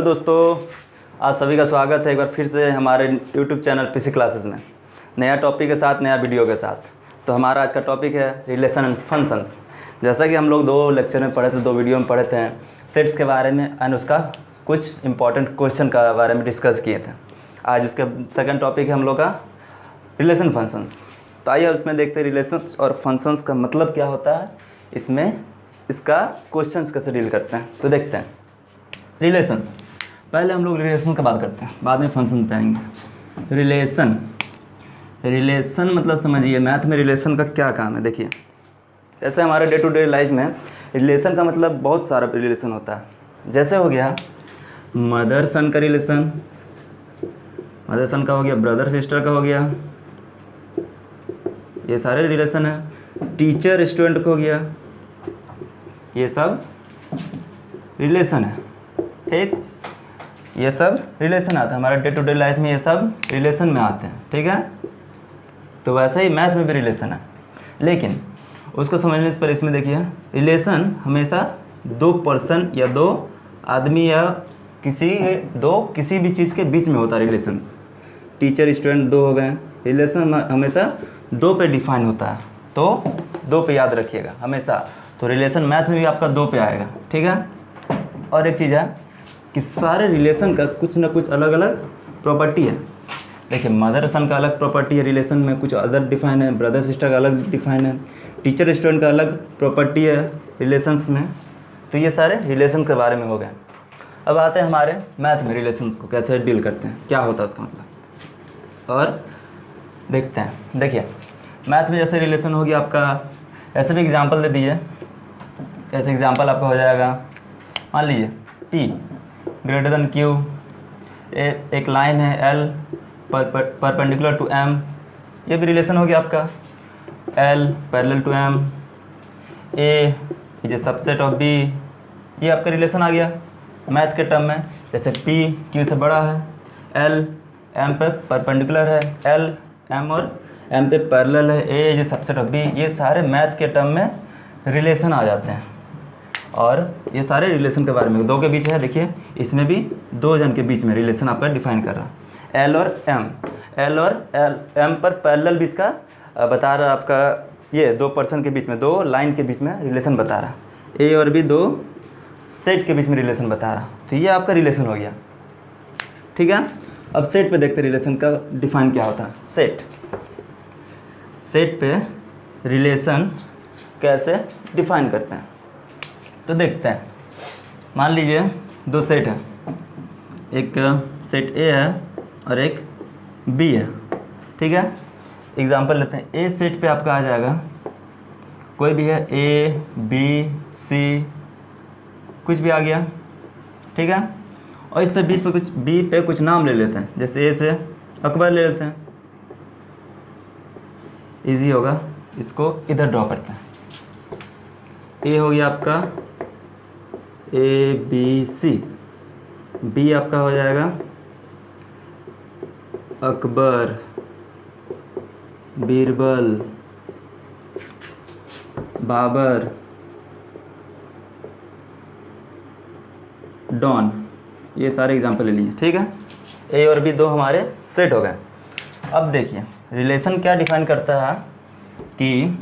दोस्तों, आज सभी का स्वागत है एक बार फिर से हमारे YouTube चैनल पीसी क्लासेस में नया टॉपिक के साथ, नया वीडियो के साथ। तो हमारा आज का टॉपिक है रिलेशन एंड फंक्शंस। जैसा कि हम लोग 2 लेक्चर में पढ़े थे, 2 वीडियो में पढ़े थे सेट्स के बारे में एंड उसका कुछ इंपॉर्टेंट क्वेश्चन का बारे में डिस्कस किए थे। आज उसका सेकंड टॉपिक है हम लोग का रिलेशन फंक्शंस। तो आइए उसमें देखते हैं रिलेशंस और फंक्शंस का मतलब क्या होता है, इसमें इसका क्वेश्चंस कैसे डील करते हैं। तो देखते हैं रिलेशंस। पहले हम लोग रिलेशन का बात करते हैं, बाद में फंक्शन पे आएंगे। रिलेशन मतलब समझिए मैथ में रिलेशन का क्या काम है। देखिए जैसे हमारे डे टू डे लाइफ में रिलेशन का मतलब बहुत सारा रिलेशन होता है। जैसे हो गया मदर सन का रिलेशन, मदर सन का हो गया, ब्रदर सिस्टर का हो गया, ये सारे रिलेशन है। टीचर स्टूडेंट का हो गया, ये सब रिलेशन है। ठीक, ये सब रिलेशन आता है हमारे डे टू डे लाइफ में, ये सब रिलेशन में आते हैं। ठीक है, तो वैसे ही मैथ में भी रिलेशन है, लेकिन उसको समझने से पहले इसमें देखिए रिलेशन हमेशा 2 पर्सन या 2 आदमी या किसी भी चीज़ के बीच में होता है। रिलेशंस टीचर स्टूडेंट 2 हो गए, रिलेशन हमेशा 2 पे डिफाइन होता है। तो 2 पे याद रखिएगा हमेशा। तो रिलेशन मैथ में भी आपका 2 पे आएगा। ठीक है, और एक चीज़ है कि सारे रिलेशन का कुछ ना कुछ अलग अलग प्रॉपर्टी है। देखिए मदर सन का अलग प्रॉपर्टी है रिलेशन में, कुछ अदर डिफाइन है, ब्रदर सिस्टर का अलग डिफाइन है, टीचर स्टूडेंट का अलग प्रॉपर्टी है रिलेशंस में। तो ये सारे रिलेशन के बारे में हो गए। अब आते हैं हमारे मैथ में रिलेशंस को कैसे डील करते हैं, क्या होता है उसका मतलब, और देखते हैं। देखिए मैथ में जैसे रिलेशन होगी आपका, ऐसे भी एग्जाम्पल दे दीजिए। ऐसे एग्जाम्पल आपका हो जाएगा, मान लीजिए P ग्रेटर देन Q, एक लाइन है L परपेंडिकुलर टू M, ये भी रिलेशन हो गया आपका। L parallel to M, A is a subset of B, ये आपका रिलेशन आ गया मैथ के टर्म में। जैसे P Q से बड़ा है, L M पे परपेंडिकुलर है, L M और M पे पैरेलल है, A is a subset of B, ये सारे मैथ के टर्म में रिलेशन आ जाते हैं। और ये सारे रिलेशन के बारे में 2 के बीच है। देखिए इसमें भी 2 जन के बीच में रिलेशन आपका डिफाइन कर रहा है। L और M पर पैरेलल भी इसका बता रहा है आपका, ये 2 पर्सन के बीच में, 2 लाइन के बीच में रिलेशन बता रहा है। A और B 2 सेट के बीच में रिलेशन बता रहा, तो ये आपका रिलेशन हो गया। ठीक है, अब सेट पे देखते रिलेशन का डिफाइन क्या होता है। सेट पे रिलेशन कैसे डिफाइन करते हैं तो देखते हैं। मान लीजिए 2 सेट है, एक सेट A है और एक B है। ठीक है, एग्जांपल लेते हैं। A सेट पे आपका आ जाएगा, कोई भी है A B C कुछ भी आ गया। ठीक है, और इस पे बीच पे कुछ B पे कुछ नाम ले लेते हैं। जैसे A से अकबर ले लेते हैं, इजी होगा, इसको इधर ड्रॉ करते हैं। A हो गया आपका A B C, B आपका हो जाएगा अकबर, बीरबल, बाबर, डॉन, ये सारे एग्जाम्पल ले लीजिए। ठीक है, A और B 2 हमारे सेट हो गए। अब देखिए रिलेशन क्या डिफाइन करता है कि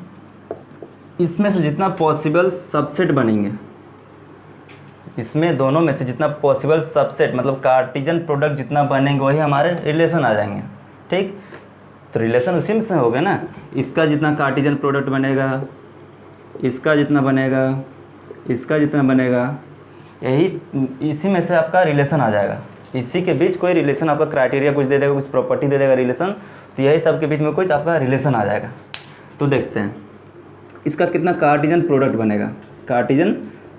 इसमें से जितना पॉसिबल सबसेट बनेंगे, इसमें दोनों में से जितना पॉसिबल सबसेट मतलब कार्टिजन प्रोडक्ट जितना बनेंगे वही हमारे रिलेशन आ जाएंगे। ठीक, तो रिलेशन उसी में से हो गया ना, इसका जितना कार्टिजन प्रोडक्ट बनेगा, इसका जितना बनेगा, इसका जितना बनेगा, यही इसी में से आपका रिलेशन आ जाएगा। इसी के बीच कोई रिलेशन आपका क्राइटेरिया कुछ दे देगा, कुछ प्रॉपर्टी दे देगा रिलेशन, तो यही सब के बीच में कुछ आपका रिलेशन आ जाएगा। तो देखते हैं इसका कितना कार्टिजन प्रोडक्ट बनेगा, कार्टिजन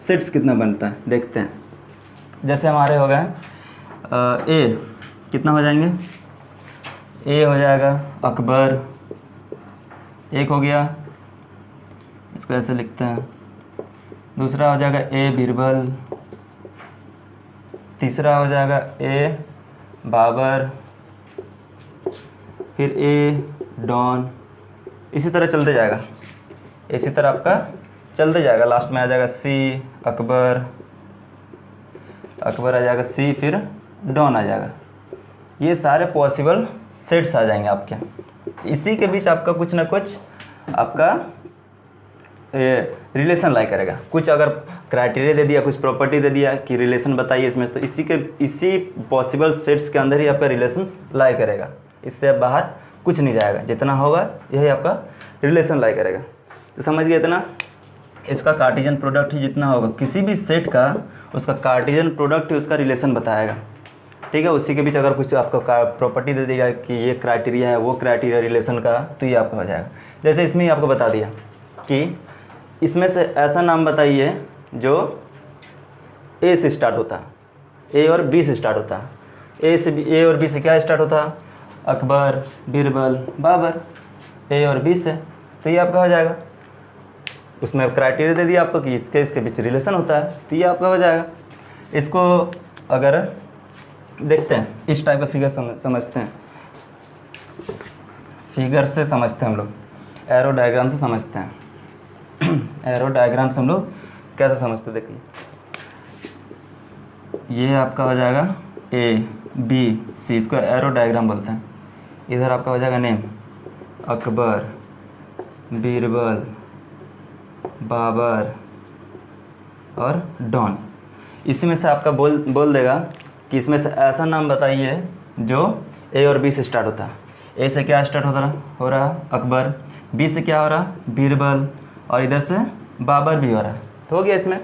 सेट्स कितना बनता है देखते हैं। जैसे हमारे हो गए A कितना हो जाएंगे, A हो जाएगा अकबर, एक हो गया, इसको ऐसे लिखते हैं। दूसरा हो जाएगा A बीरबल, तीसरा हो जाएगा A बाबर, फिर A डॉन, इसी तरह चलते जाएगा। इसी तरह आपका चलते जाएगा, लास्ट में आ जाएगा C अकबर, अकबर आ जाएगा, सी फिर डॉन आ जाएगा। ये सारे पॉसिबल सेट्स आ जाएंगे आपके। इसी के बीच आपका कुछ ना कुछ आपका रिलेशन लाई करेगा। कुछ अगर क्राइटेरिया दे दिया, कुछ प्रॉपर्टी दे दिया कि रिलेशन बताइए इसमें, तो इसी पॉसिबल सेट्स के अंदर ही आपका रिलेशन लाई करेगा। इससे अब बाहर कुछ नहीं जाएगा, जितना होगा यही आपका रिलेशन लाई करेगा। तो समझ गए इतना। इसका कार्टेशियन प्रोडक्ट ही जितना होगा किसी भी सेट का, उसका कार्टेशियन प्रोडक्ट ही उसका रिलेशन बताएगा। ठीक है, उसी के बीच अगर कुछ आपका प्रॉपर्टी दे देगा कि ये क्राइटेरिया है, वो क्राइटेरिया रिलेशन का, तो ये आपका हो जाएगा। जैसे इसमें ही आपको बता दिया कि इसमें से ऐसा नाम बताइए जो ए से स्टार्ट होता है, ए और बी से स्टार्ट होता है। ए और बी से क्या स्टार्ट होता है? अकबर, बीरबल, बाबर, ए और बी से। तो ये आपका हो जाएगा। उसमें क्राइटेरिया दे दिया आपको कि इसके बीच रिलेशन होता है, तो ये आपका हो जाएगा। इसको अगर देखते हैं, इस टाइप का फिगर समझते हैं, फिगर से समझते हैं हम लोग, एरो डायग्राम से समझते हैं। एरो डायग्राम से हम लोग कैसे समझते हैं, देखिए ये आपका हो जाएगा ए बी सी, इसको एरो डायग्राम बोलते हैं। इधर आपका हो जाएगा नेम, अकबर, बीरबल, बाबर और डॉन। इसी में से आपका बोल देगा कि इसमें से ऐसा नाम बताइए जो ए और बी से स्टार्ट होता है। ए से क्या स्टार्ट हो रहा अकबर, बी से क्या हो रहा बीरबल, और इधर से बाबर भी हो रहा है। तो हो गया इसमें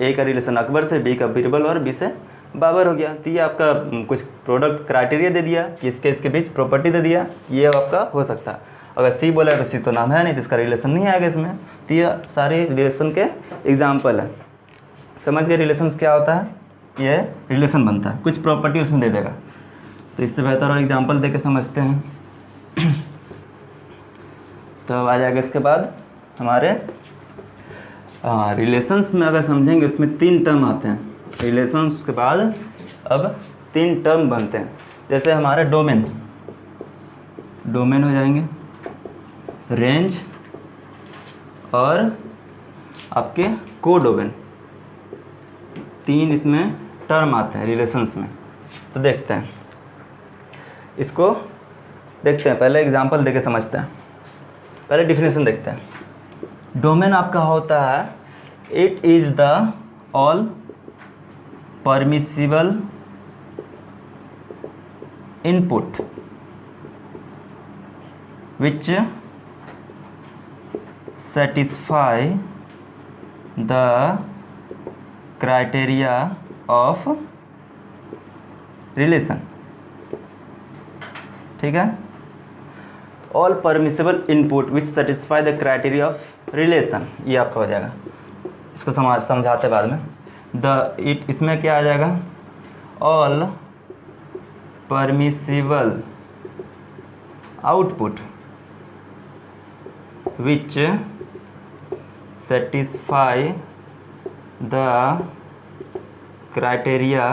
ए का रिलेशन अकबर से, बी का बीरबल और बी से बाबर हो गया। तो ये आपका कुछ प्रोडक्ट क्राइटेरिया दे दिया, इसके बीच प्रॉपर्टी दे दिया, ये आपका हो सकता है। अगर सी बोला तो सी तो नाम है नहीं, तो इसका रिलेशन नहीं आएगा इसमें। तो ये सारे रिलेशन के एग्जाम्पल है। समझ गए रिलेशंस क्या होता है? ये रिलेशन बनता है, कुछ प्रॉपर्टी उसमें दे देगा। तो इससे बेहतर और एग्जाम्पल दे के समझते हैं। तो आ जाएगा इसके बाद हमारे रिलेशंस में अगर समझेंगे, उसमें 3 टर्म आते हैं। रिलेशंस के बाद अब 3 टर्म बनते हैं। जैसे हमारे डोमेन हो जाएंगे, रेंज और आपके कोडोमेन, 3 इसमें टर्म आते हैं रिलेशंस में। तो देखते हैं, इसको देखते हैं, पहले एग्जांपल देके समझते हैं। पहले डिफिनेशन देखते हैं। डोमेन आपका होता है, it is the all permissible input which satisfy the criteria of relation। ठीक है, all permissible input which satisfy the criteria of relation, ये आपका हो जाएगा। इसको समझाते बाद में। इसमें क्या आ जाएगा? All permissible output which satisfy the criteria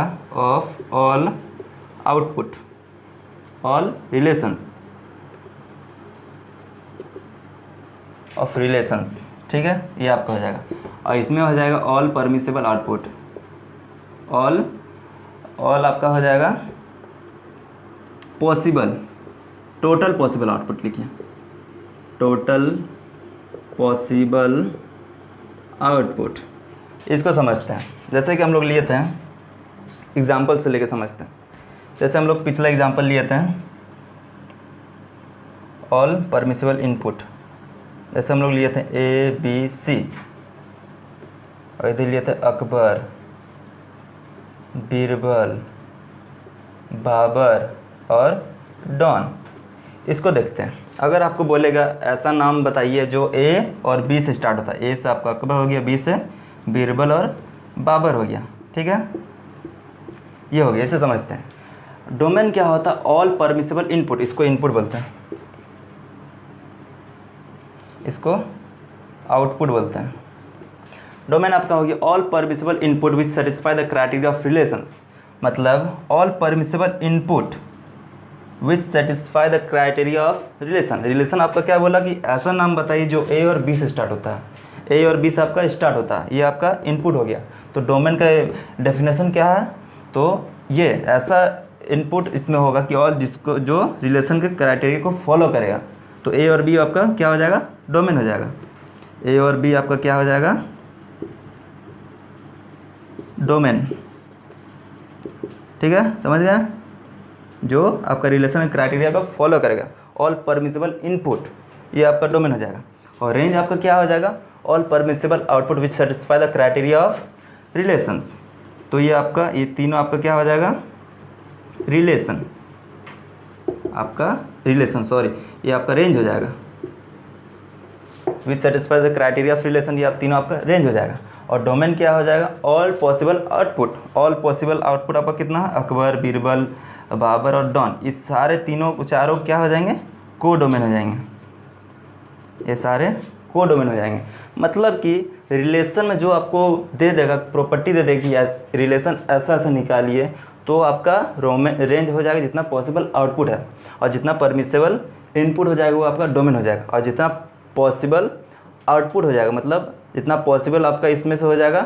of all output, all relations of relations। ठीक है, ये आपका हो जाएगा। और इसमें हो जाएगा all permissible output, all आपका हो जाएगा पॉसिबल, टोटल पॉसिबल आउटपुट लिखिए, टोटल पॉसिबल आउटपुट। इसको समझते हैं। जैसे कि हम लोग लिए थे, एग्जाम्पल से लेके समझते हैं। जैसे हम लोग पिछला एग्जाम्पल लिए थे ऑल परमिसिबल इनपुट, जैसे हम लोग लिए थे ए बी सी, और इधर लिए थे अकबर, बीरबल, बाबर और डॉन। इसको देखते हैं। अगर आपको बोलेगा ऐसा नाम बताइए जो ए और बी से स्टार्ट होता है, ए से आपका अकबर हो गया, बी से बीरबल और बाबर हो गया। ठीक है, ये हो गया। इसे समझते हैं। डोमेन क्या होता है? ऑल परमिसिबल इनपुट, इसको इनपुट बोलते हैं, इसको आउटपुट बोलते हैं। डोमेन आपका हो गया all permissible input which satisfy the criteria of relations, मतलब all permissible input which satisfy the criteria of relation. Relation आपका क्या बोला कि ऐसा नाम बताइए जो ए और बी से स्टार्ट होता है। ए और बी से आपका स्टार्ट होता है, ये आपका इनपुट हो गया। तो डोमेन का डेफिनेशन क्या है, तो ये ऐसा इनपुट इसमें होगा कि और जिसको जो रिलेशन के क्राइटेरिया को फॉलो करेगा। तो ए और बी आपका क्या हो जाएगा, डोमेन हो जाएगा। ए और बी आपका क्या हो जाएगा, डोमेन। ठीक है, समझ गया, जो आपका रिलेशन क्राइटेरिया को फॉलो करेगा, ऑल परमिसिबल इनपुट, ये आपका डोमेन हो जाएगा। और रेंज आपका क्या हो जाएगा, all permissible output which satisfy the criteria of relations. तो ये आपका, ये तीनों आपका क्या हो जाएगा, रिलेशन, आपका रिलेशन, सॉरी, ये आपका रेंज हो जाएगा। विच satisfy the criteria of relation, ये आप तीनों आपका रेंज हो जाएगा। और डोमेन क्या हो जाएगा, all possible output. All possible output आपका कितना है, अकबर, बीरबल, बाबर और डॉन, ये सारे तीनों चारों क्या हो जाएंगे, को डोमेन हो जाएंगे। ये सारे को डोमेन हो जाएंगे। मतलब कि रिलेशन में जो आपको दे देगा, प्रॉपर्टी दे देगी, रिलेशन ऐसा ऐसा निकालिए, तो आपका रेंज हो जाएगा जितना पॉसिबल आउटपुट है, और जितना परमिसेबल इनपुट हो जाएगा वो आपका डोमेन हो जाएगा। और जितना पॉसिबल आउटपुट हो जाएगा, मतलब जितना पॉसिबल आपका इसमें से हो जाएगा,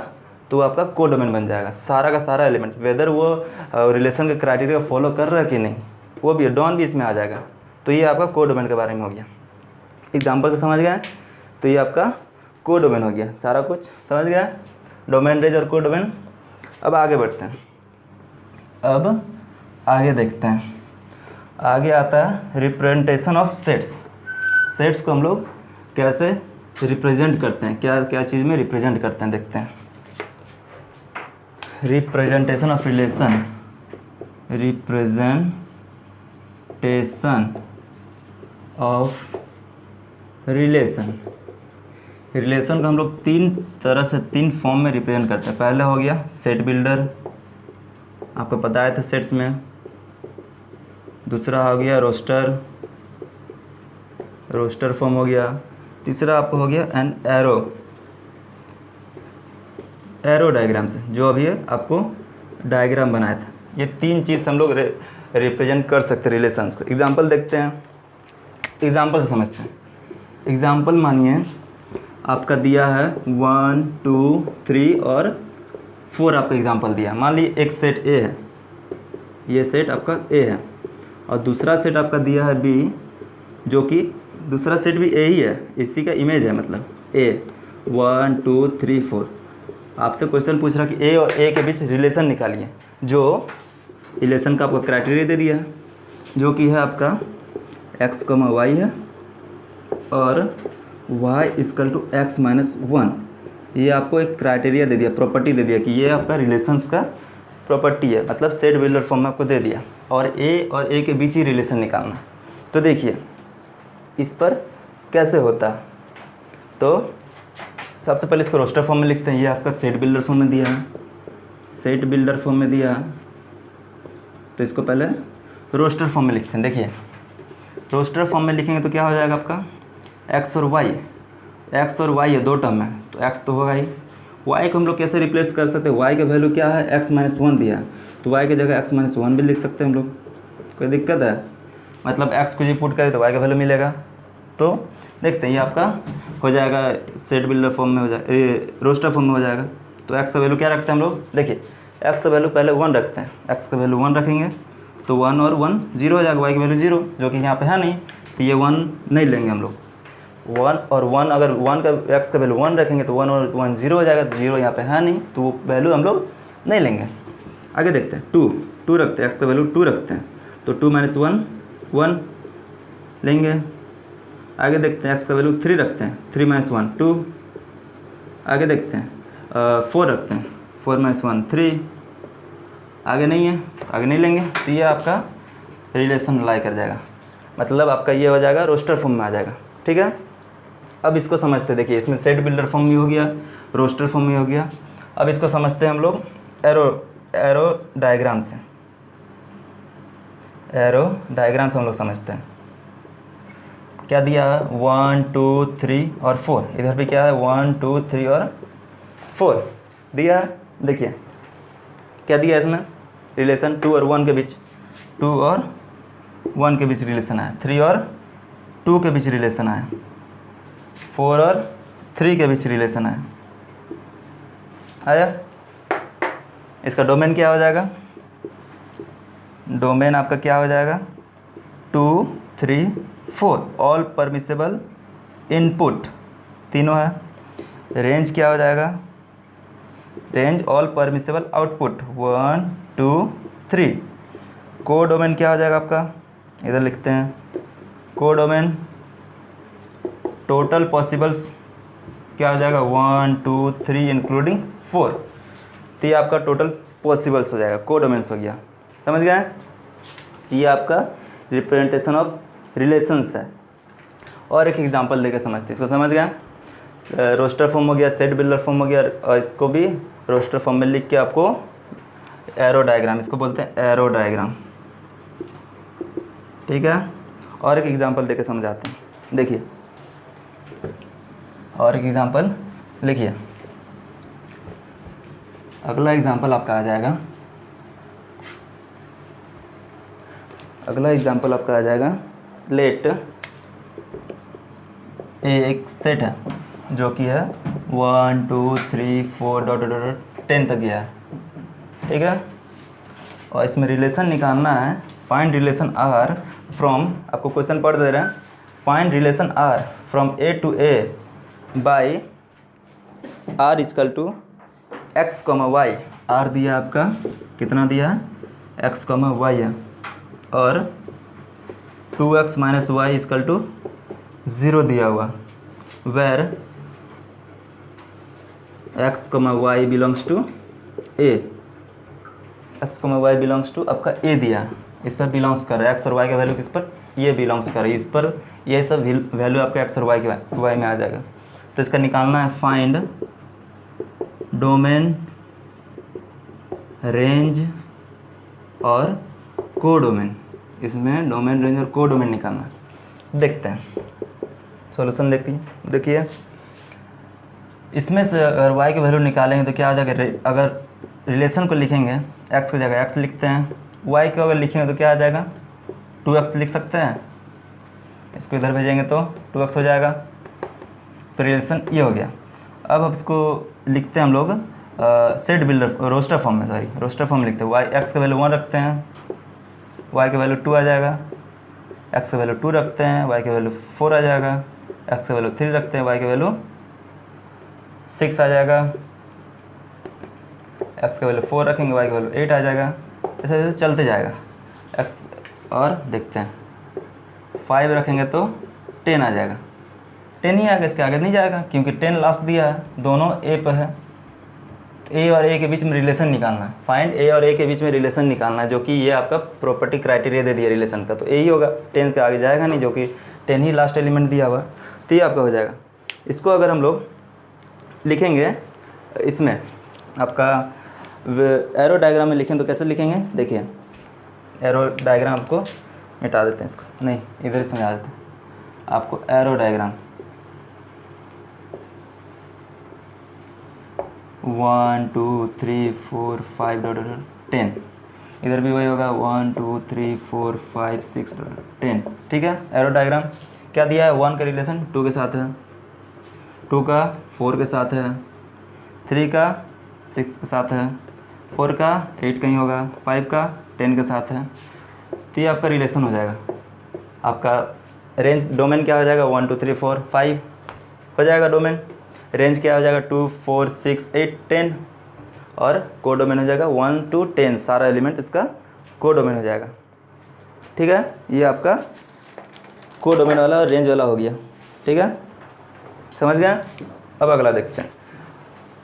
तो आपका को डोमेन बन जाएगा। सारा का सारा एलिमेंट, वेदर वो रिलेशन के क्राइटेरिया फॉलो कर रहा है कि नहीं, वो भी, डॉन भी इसमें आ जाएगा। तो ये आपका को डोमेन के बारे में हो गया। एग्जाम्पल से समझ गए, तो ये आपका को डोमेन हो गया, सारा कुछ समझ गया, डोमेन, रेंज और को डोमेन। अब आगे बढ़ते हैं, अब आगे देखते हैं। आगे आता है रिप्रेजेंटेशन ऑफ सेट्स। सेट्स को हम लोग कैसे रिप्रेजेंट करते हैं, क्या क्या चीज़ में रिप्रेजेंट करते हैं, देखते हैं। Representation of relation, representation of relation. Relation को हम लोग तीन तरह से, तीन फॉर्म में रिप्रेजेंट करते हैं। पहले हो गया सेट बिल्डर, आपको बताया था सेट्स में। दूसरा हो गया रोस्टर, रोस्टर फॉर्म हो गया। तीसरा आपको हो गया एन एरो, एरो डायग्राम से, जो अभी आपको डायग्राम बनाया था। ये तीन चीज़ हम लोग रिप्रेजेंट कर सकते हैं रिलेशंस को। एग्जांपल देखते हैं, एग्जांपल से समझते हैं। एग्जांपल मानिए आपका दिया है 1 2 3 और 4 आपका एग्जांपल दिया। मान लीजिए एक सेट ए है, ये सेट आपका ए है, और दूसरा सेट आपका दिया है बी, जो कि दूसरा सेट भी ए ही है, इसी का इमेज है, मतलब ए 1 2 3 4। आपसे क्वेश्चन पूछ रहा कि ए और ए के बीच रिलेशन निकालिए, जो रिलेशन का आपको क्राइटेरिया दे दिया है, जो कि है आपका x, y है, और y equal to x minus 1। ये आपको एक क्राइटेरिया दे दिया, प्रॉपर्टी दे दिया कि ये आपका रिलेशंस का प्रॉपर्टी है, मतलब सेट बिल्डर फॉर्म में आपको दे दिया। और ए के बीच ही रिलेशन निकालना। तो देखिए इस पर कैसे होता है। तो सबसे पहले इसको रोस्टर फॉर्म में लिखते हैं। ये आपका सेट बिल्डर फॉर्म में दिया है, सेट बिल्डर फॉर्म में दिया, तो इसको पहले रोस्टर फॉर्म में लिखते हैं। देखिए रोस्टर फॉर्म में लिखेंगे तो क्या हो जाएगा आपका, एक्स और वाई, एक्स और वाई है, दो टर्म है, तो एक्स तो होगा ही। वाई को हम लोग कैसे रिप्लेस कर सकते हैं, वाई का वैल्यू क्या है, एक्स माइनस 1 दिया है, तो वाई की जगह एक्स माइनस 1 भी लिख सकते हैं हम लोग, कोई दिक्कत है। मतलब एक्स को जी पुट करें तो वाई का वैल्यू मिलेगा। तो देखते हैं ये आपका हो जाएगा सेट बिल्डर फॉर्म में, हो जाएगा रोस्टर फॉर्म में हो जाएगा। तो एक्स का वैल्यू क्या रखते हैं हम लोग, देखिए एक्स का वैल्यू पहले 1 रखते हैं, एक्स का वैल्यू 1 रखेंगे तो 1 और 1 0 हो जाएगा, वाई की वैल्यू 0, जो कि यहाँ पे है नहीं, तो ये 1 नहीं लेंगे हम लोग। 1 और 1, अगर 1 का एक्स का वैल्यू 1 रखेंगे तो 1 और 1 0 हो जाएगा, तो 0 यहाँ पे है नहीं, तो वो वैल्यू हम लोग नहीं लेंगे। आगे देखते हैं 2 रखते हैं, एक्स का वैल्यू 2 रखते हैं, तो 2 माइनस 1 1 लेंगे। आगे देखते हैं एक्स का वैल्यू 3 रखते हैं, 3 माइनस 1 2। आगे देखते हैं 4 रखते हैं, 4 माइनस 1 3। आगे नहीं है, आगे नहीं लेंगे, तो ये आपका रिलेशन लाई कर जाएगा, मतलब आपका ये हो जाएगा रोस्टर फॉर्म में आ जाएगा। ठीक है, अब इसको समझते, देखिए इसमें सेट बिल्डर फॉर्म भी हो गया, रोस्टर फॉर्म भी हो गया। अब इसको समझते हैं हम लोग एरो डायग्राम से, एरो डायग्राम से हम लोग समझते हैं। क्या दिया है 1 2 3 और 4, इधर भी क्या है 1 2 3 और 4 दिया है। देखिए क्या दिया है इसमें, रिलेशन 2 और 1 के बीच, 2 और 1 के बीच रिलेशन आया, 3 और 2 के बीच रिलेशन आया, 4 और 3 के बीच रिलेशन है। आया? इसका डोमेन क्या हो जाएगा? डोमेन आपका क्या हो जाएगा? 2, 3, 4 ऑल परमिसेबल इनपुट तीनों है। रेंज क्या हो जाएगा? Range all permissible output 1, 2, 3। को डोमेन क्या हो जाएगा आपका? इधर लिखते हैं को डोमेन टोटल पॉसिबल्स क्या हो जाएगा? 1, 2, 3 इंक्लूडिंग 4। तो ये आपका टोटल पॉसिबल्स हो जाएगा, को डोमेन्स हो गया। समझ गए? ये आपका रिप्रेजेंटेशन ऑफ रिलेशंस है। और एक एग्जांपल लेके समझते, इसको समझ गए? रोस्टर फॉर्म हो गया, सेट बिल्डर फॉर्म हो गया, और इसको भी रोस्टर फॉर्म में लिख के आपको एरो डायग्राम, इसको बोलते हैं एरो डायग्राम। ठीक है? और एक एग्जांपल देके समझाते हैं। देखिए, और एक एग्जांपल लिखिए। अगला एग्जांपल आपका आ जाएगा, लेट एक सेट है जो कि है 1, 2, 3, 4 डॉट डॉट डॉट 10 तक गया है। ठीक है? और इसमें रिलेशन निकालना है, फाइंड रिलेशन आर फ्रॉम, आपको क्वेश्चन पढ़ दे रहे हैं, find relation R from A to A by R equal to X comma Y. आर दिया आपका कितना दिया है? एक्स कॉमा वाई है, और 2x minus Y equal to 0 दिया हुआ, where X comma Y belongs to A. X comma Y belongs to आपका ए दिया, इस पर बिलोंग्स कर रहा है, एक्स और वाई का वैल्यू किस पर? ये बिलोंग्स कर रहा है, इस पर ये सब वैल्यू आपका एक्स और वाई में आ जाएगा। तो इसका निकालना है फाइंड डोमेन, रेंज और को डोमेन। इसमें डोमेन, रेंज और को डोमेन निकालना है। देखते हैं सॉल्यूशन, देखिए इसमें से अगर y की वैल्यू निकालेंगे तो क्या आ जाएगा? अगर रिलेशन को लिखेंगे x की जगह x लिखते हैं, y को अगर लिखेंगे तो क्या आ जाएगा? 2x लिख सकते हैं, इसको इधर भेजेंगे तो 2x हो जाएगा। तो रिलेशन ये हो गया। अब इसको लिखते हैं हम लोग सेट बिल्डर रोस्टर फॉर्म में, रोस्टर फॉर्म लिखते हैं। y x का वैल्यू 1 रखते हैं, y का वैल्यू 2 आ जाएगा, x का वैल्यू 2 रखते हैं, y का वैल्यू 4 आ जाएगा, x का वैल्यू 3 रखते हैं, y का वैल्यू 6 आ जाएगा, x का वैल्यू 4 रखेंगे, y का वैल्यू 8 आ जाएगा। ऐसे ऐसे चलते जाएगा x। और देखते हैं 5 रखेंगे तो 10 आ जाएगा, 10 ही आएगा, इसके आगे नहीं जाएगा क्योंकि 10 लास्ट दिया है, दोनों a पर है। ए और ए के बीच में रिलेशन निकालना है, फाइंड ए और ए के बीच में रिलेशन निकालना है, जो कि ये आपका प्रॉपर्टी क्राइटेरिया दे दिया रिलेशन का, तो ए ही होगा, 10 के आगे जाएगा नहीं, जो कि 10 ही लास्ट एलिमेंट दिया हुआ, तो ये आपका हो जाएगा। इसको अगर हम लोग लिखेंगे इसमें आपका एरो डायग्राम में लिखें तो कैसे लिखेंगे? देखिए एरो डायग्राम आपको मिटा देते हैं, इसको नहीं इधर ही समझा देते हैं आपको। एरो डायग्राम 1, 2, 3, 4, 5 डॉट 10, इधर भी वही होगा 1, 2, 3, 4, 5, 6 10। ठीक है? एरो डायग्राम क्या दिया है? 1 का रिलेशन 2 के साथ है, 2 का 4 के साथ है, 3 का 6 के साथ है, 4 का 8 कहीं होगा, 5 का 10 के साथ है। तो ये आपका रिलेशन हो जाएगा। आपका रेंज डोमेन क्या हो जाएगा? 1, 2, 3, 4, 5 हो जाएगा डोमेन। रेंज क्या हो जाएगा? 2, 4, 6, 8, 10, और को डोमेन हो जाएगा 1 to 10, सारा एलिमेंट इसका को डोमेन हो जाएगा। ठीक है? ये आपका को डोमेन वाला और रेंज वाला हो गया। ठीक है? समझ गए? अब अगला देखते हैं।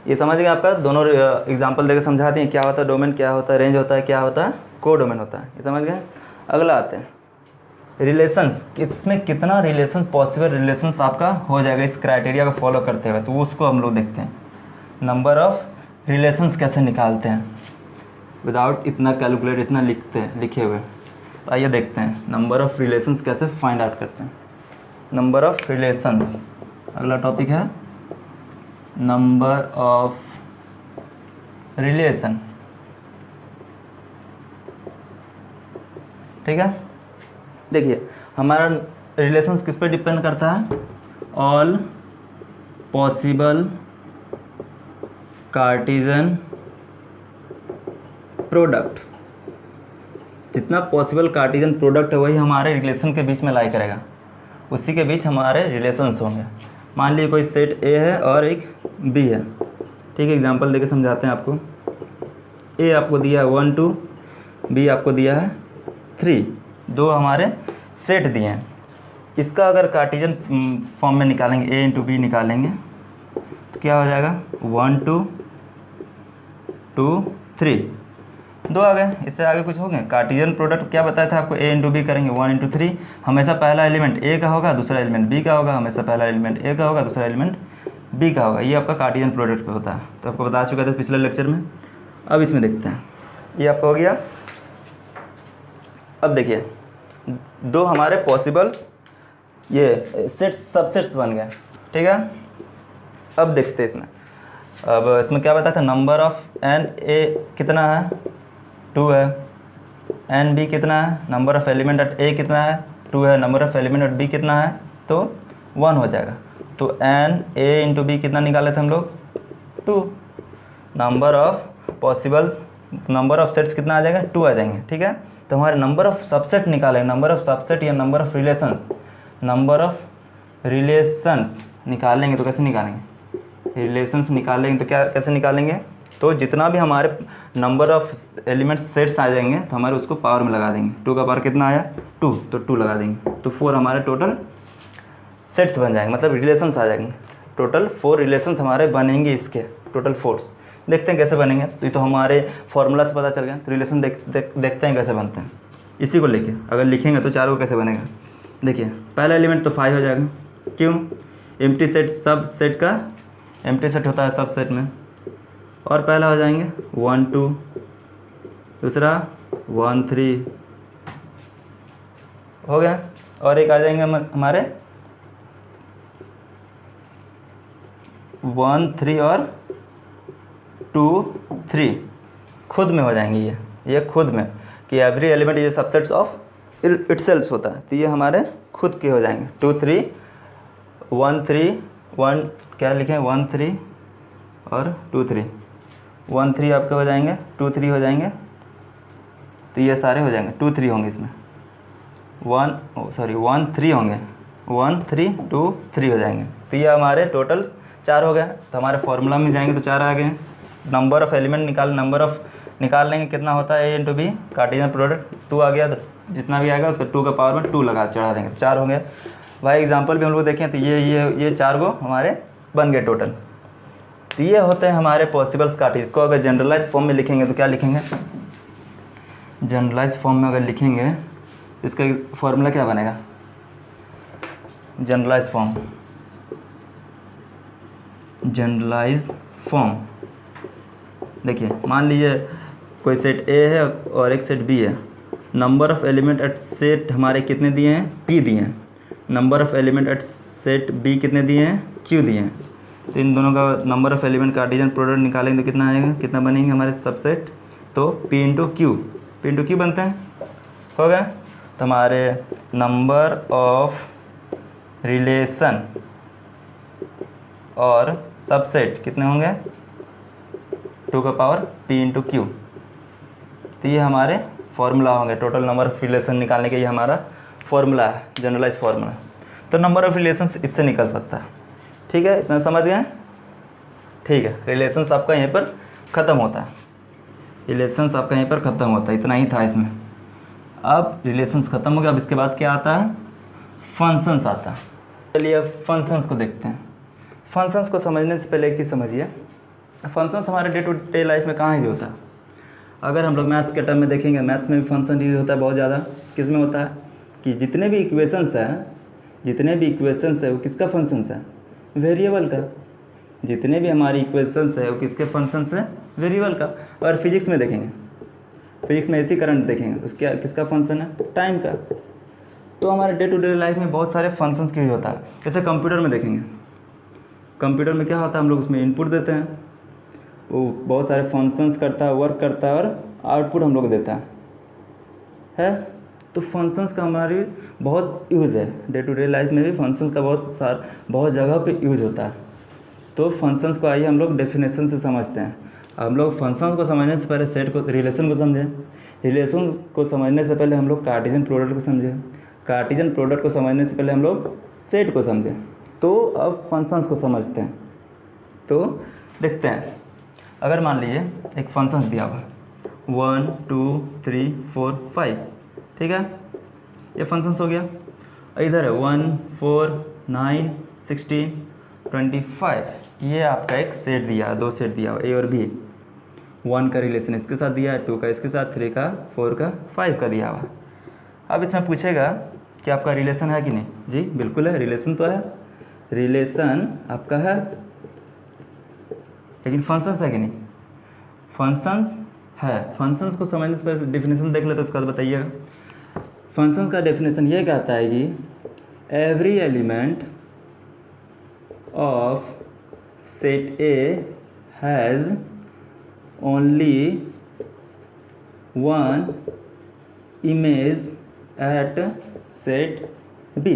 ये समझ गए आपका, दोनों एग्जांपल देकर समझाते हैं क्या होता है डोमेन, क्या होता है रेंज होता है, क्या होता है को डोमेन होता है। ये समझ गए? अगला आते हैं रिलेशंस। इसमें कितना रिलेशंस पॉसिबल रिलेशंस आपका हो जाएगा इस क्राइटेरिया को फॉलो करते हुए, तो उसको हम लोग देखते हैं। नंबर ऑफ रिलेशंस कैसे निकालते हैं विदाउट इतना कैलकुलेट, इतना लिखे हुए। तो आइए देखते हैं नंबर ऑफ रिलेशंस कैसे फाइंड आउट करते हैं। नंबर ऑफ रिलेशंस अगला टॉपिक है, नंबर ऑफ रिलेशन। ठीक है? देखिए हमारा रिलेशंस किस पे डिपेंड करता है? ऑल पॉसिबल कार्टेशियन प्रोडक्ट, जितना पॉसिबल कार्टेशियन प्रोडक्ट है वही हमारे रिलेशन के बीच में लाई करेगा, उसी के बीच हमारे रिलेशंस होंगे। मान लीजिए कोई सेट ए है और एक बी है, ठीक है। एग्जांपल देके समझाते हैं आपको। ए आपको दिया है 1 2, बी आपको दिया है 3, दो हमारे सेट दिए हैं। इसका अगर कार्टेशियन फॉर्म में निकालेंगे, ए इंटू बी निकालेंगे तो क्या हो जाएगा 1 2 2 3, दो आ गए। इससे आगे कुछ हो गया। कार्टेशियन प्रोडक्ट क्या बताया था आपको, ए इंटू बी करेंगे 1 इंटू 3, हमेशा पहला एलिमेंट ए का होगा, दूसरा एलिमेंट बी का होगा, हमेशा पहला एलिमेंट ए का होगा, दूसरा एलिमेंट बी का होगा। ये आपका कार्टेशियन प्रोडक्ट पे होता है, तो आपको बता चुका था पिछले लेक्चर में। अब इसमें देखते हैं, ये आपका हो गया। अब देखिए दो हमारे पॉसिबल्स ये सेट्स सबसेट्स बन गए, ठीक है। अब देखते हैं इसमें, अब इसमें क्या बताया था, नंबर ऑफ एन ए कितना है 2 है, एन बी कितना है, number of element at A कितना है 2 है, number of element at B कितना है तो 1 हो जाएगा। तो एन ए इंटू बी कितना निकाले थे हम लोग 2, number of possibles number of sets कितना आ जाएगा 2 आ जाएंगे, ठीक है। तो हमारे नंबर ऑफ सबसेट निकालेंगे, नंबर ऑफ सबसेट या number of relations, number of relations निकालेंगे तो कैसे निकालेंगे, रिलेशंस निकालेंगे तो क्या कैसे निकालेंगे, तो जितना भी हमारे नंबर ऑफ एलिमेंट्स सेट्स आ जाएंगे तो हमारे उसको पावर में लगा देंगे। 2 का पावर कितना आया 2, तो 2 लगा देंगे तो 4 हमारे टोटल सेट्स बन जाएंगे, मतलब रिलेशंस आ जाएंगे। टोटल 4 रिलेशंस हमारे बनेंगे, इसके टोटल 4। देखते हैं कैसे बनेंगे, तो ये तो हमारे फॉर्मूला से पता चल गया। तो रिलेशन देखते हैं कैसे बनते हैं। इसी को लेके अगर लिखेंगे तो 4 को कैसे बनेगा, देखिए पहला एलिमेंट तो 5 हो जाएगा, क्यों, एम्प्टी सेट सब सेट का एम्प्टी सेट होता है सब सेट में, और पहला हो जाएंगे 1 2, दूसरा 1 3 हो गया, और एक आ जाएंगे हमारे 1 3 और 2 3 खुद में हो जाएंगे। ये खुद में कि एवरी एलिमेंट ये सबसेट्स ऑफ इटसेल्फ होता है, तो ये हमारे खुद के हो जाएंगे। 2 3 1 3 1 क्या लिखें 1 3 और 2 3, 1 3 आपके हो जाएंगे, 2 3 हो जाएंगे, तो ये सारे हो जाएंगे। 2 3 होंगे इसमें 1 3 होंगे, 1 3 2 3 हो जाएंगे, तो ये हमारे टोटल 4 हो गए। तो हमारे फॉर्मूला में जाएंगे तो 4 आ गए। Number of element number of निकाल लेंगे कितना होता है ए इंटू बी, कार्टेशियन प्रोडक्ट 2 आ गया, तो जितना भी आएगा उसका 2 का पावर में 2 लगा चढ़ा देंगे तो 4 होंगे। भाई एग्जांपल भी हम लोग देखें तो ये 4 गो हमारे बन गए टोटल। तो ये होते हैं हमारे पॉसिबल्स कार्टेशियन। इसको अगर जनरलाइज फॉर्म में लिखेंगे तो क्या लिखेंगे, जनरलाइज फॉर्म में अगर लिखेंगे इसका फॉर्मूला क्या बनेगा, जनरलाइज फॉर्म देखिए, मान लीजिए कोई सेट ए है और एक सेट बी है, number of element at set हमारे कितने दिए हैं पी दिए हैं, number of element at set B कितने दिए हैं क्यू दिए हैं। तो इन दोनों का number of element Cartesian product निकालेंगे तो कितना आएगा, कितना बनेंगे हमारे सबसेट, तो पी इंटू क्यू बनते हैं, हो गया। तो हमारे नंबर ऑफ रिलेशन और सबसेट कितने होंगे 2 का पावर पी इंटू क्यू, तो ये हमारे फॉर्मूला होंगे। टोटल नंबर ऑफ रिलेशन निकालने के ये हमारा फॉर्मूला है, जनरलाइज फार्मूला। तो नंबर ऑफ रिलेशंस इससे निकल सकता है, ठीक है, इतना समझ गए, ठीक है। रिलेशंस आपका यहीं पर ख़त्म होता है, रिलेशंस आपका यहीं पर ख़त्म होता है, इतना ही था इसमें। अब रिलेशंस ख़त्म हो गया, अब इसके बाद क्या आता है, फंक्शंस आता है। चलिए अब फंक्शंस को देखते हैं। फंक्शंस को समझने से पहले एक चीज़ समझिए, फंक्शंस हमारे डे टू डे लाइफ में कहाँ यूज होता है। अगर हम लोग मैथ्स के टर्म में देखेंगे, मैथ्स में भी फंक्शन यूज होता है बहुत ज़्यादा। किस में होता है कि जितने भी इक्वेशंस है वो किसका फंक्शंस है, वेरिएबल का। जितने भी हमारी इक्वेशंस है वो किसके फंक्शंस है, वेरिएबल का। और फिजिक्स में देखेंगे, फिजिक्स में एसी करंट देखेंगे तो उसका किसका फंक्शन है, टाइम का। तो हमारे डे टू डे लाइफ में बहुत सारे फंक्शंस की यूज होता है। जैसे कंप्यूटर में देखेंगे, कंप्यूटर में क्या होता है, हम लोग उसमें इनपुट देते हैं, वो बहुत सारे फंक्शंस करता है, वर्क करता है और आउटपुट हम लोग देता है। तो फंक्शंस का हमारी बहुत यूज़ है, डे टू डे लाइफ में भी फंक्शंस का बहुत जगह पे यूज़ होता है। तो फंक्शंस को आइए हम लोग डेफिनेशन से समझते हैं। हम लोग फंक्शंस को समझने से पहले सेट को रिलेशन को समझें, रिलेशन को समझने से पहले हम लोग कार्टेशियन प्रोडक्ट को समझें, कार्टेशियन प्रोडक्ट को समझने से पहले हम लोग सेट को समझें। तो अब फंक्शंस को समझते हैं। तो देखते हैं, अगर मान लीजिए एक फंक्शंस दिया हुआ 1 2 3 4 5, ठीक है, ये फंक्शंस हो गया। इधर है 1 4 9 16 25, ये आपका एक सेट दिया है, दो सेट दिया हुआ ए और बी। 1 का रिलेशन इसके साथ दिया है, 2 का इसके साथ, 3 का 4 का 5 का दिया हुआ। अब इसमें पूछेगा कि आपका रिलेशन है कि नहीं। जी बिल्कुल है, रिलेशन तो है, रिलेशन आपका है, लेकिन फंक्शंस है कि नहीं। फंक्शंस है, फंक्शंस को समझने से पहले डेफिनेशन देख लेते, उसके बाद बताइएगा। फंक्शंस का डेफिनेशन ये कहता है कि every element of set A has only one image at set B.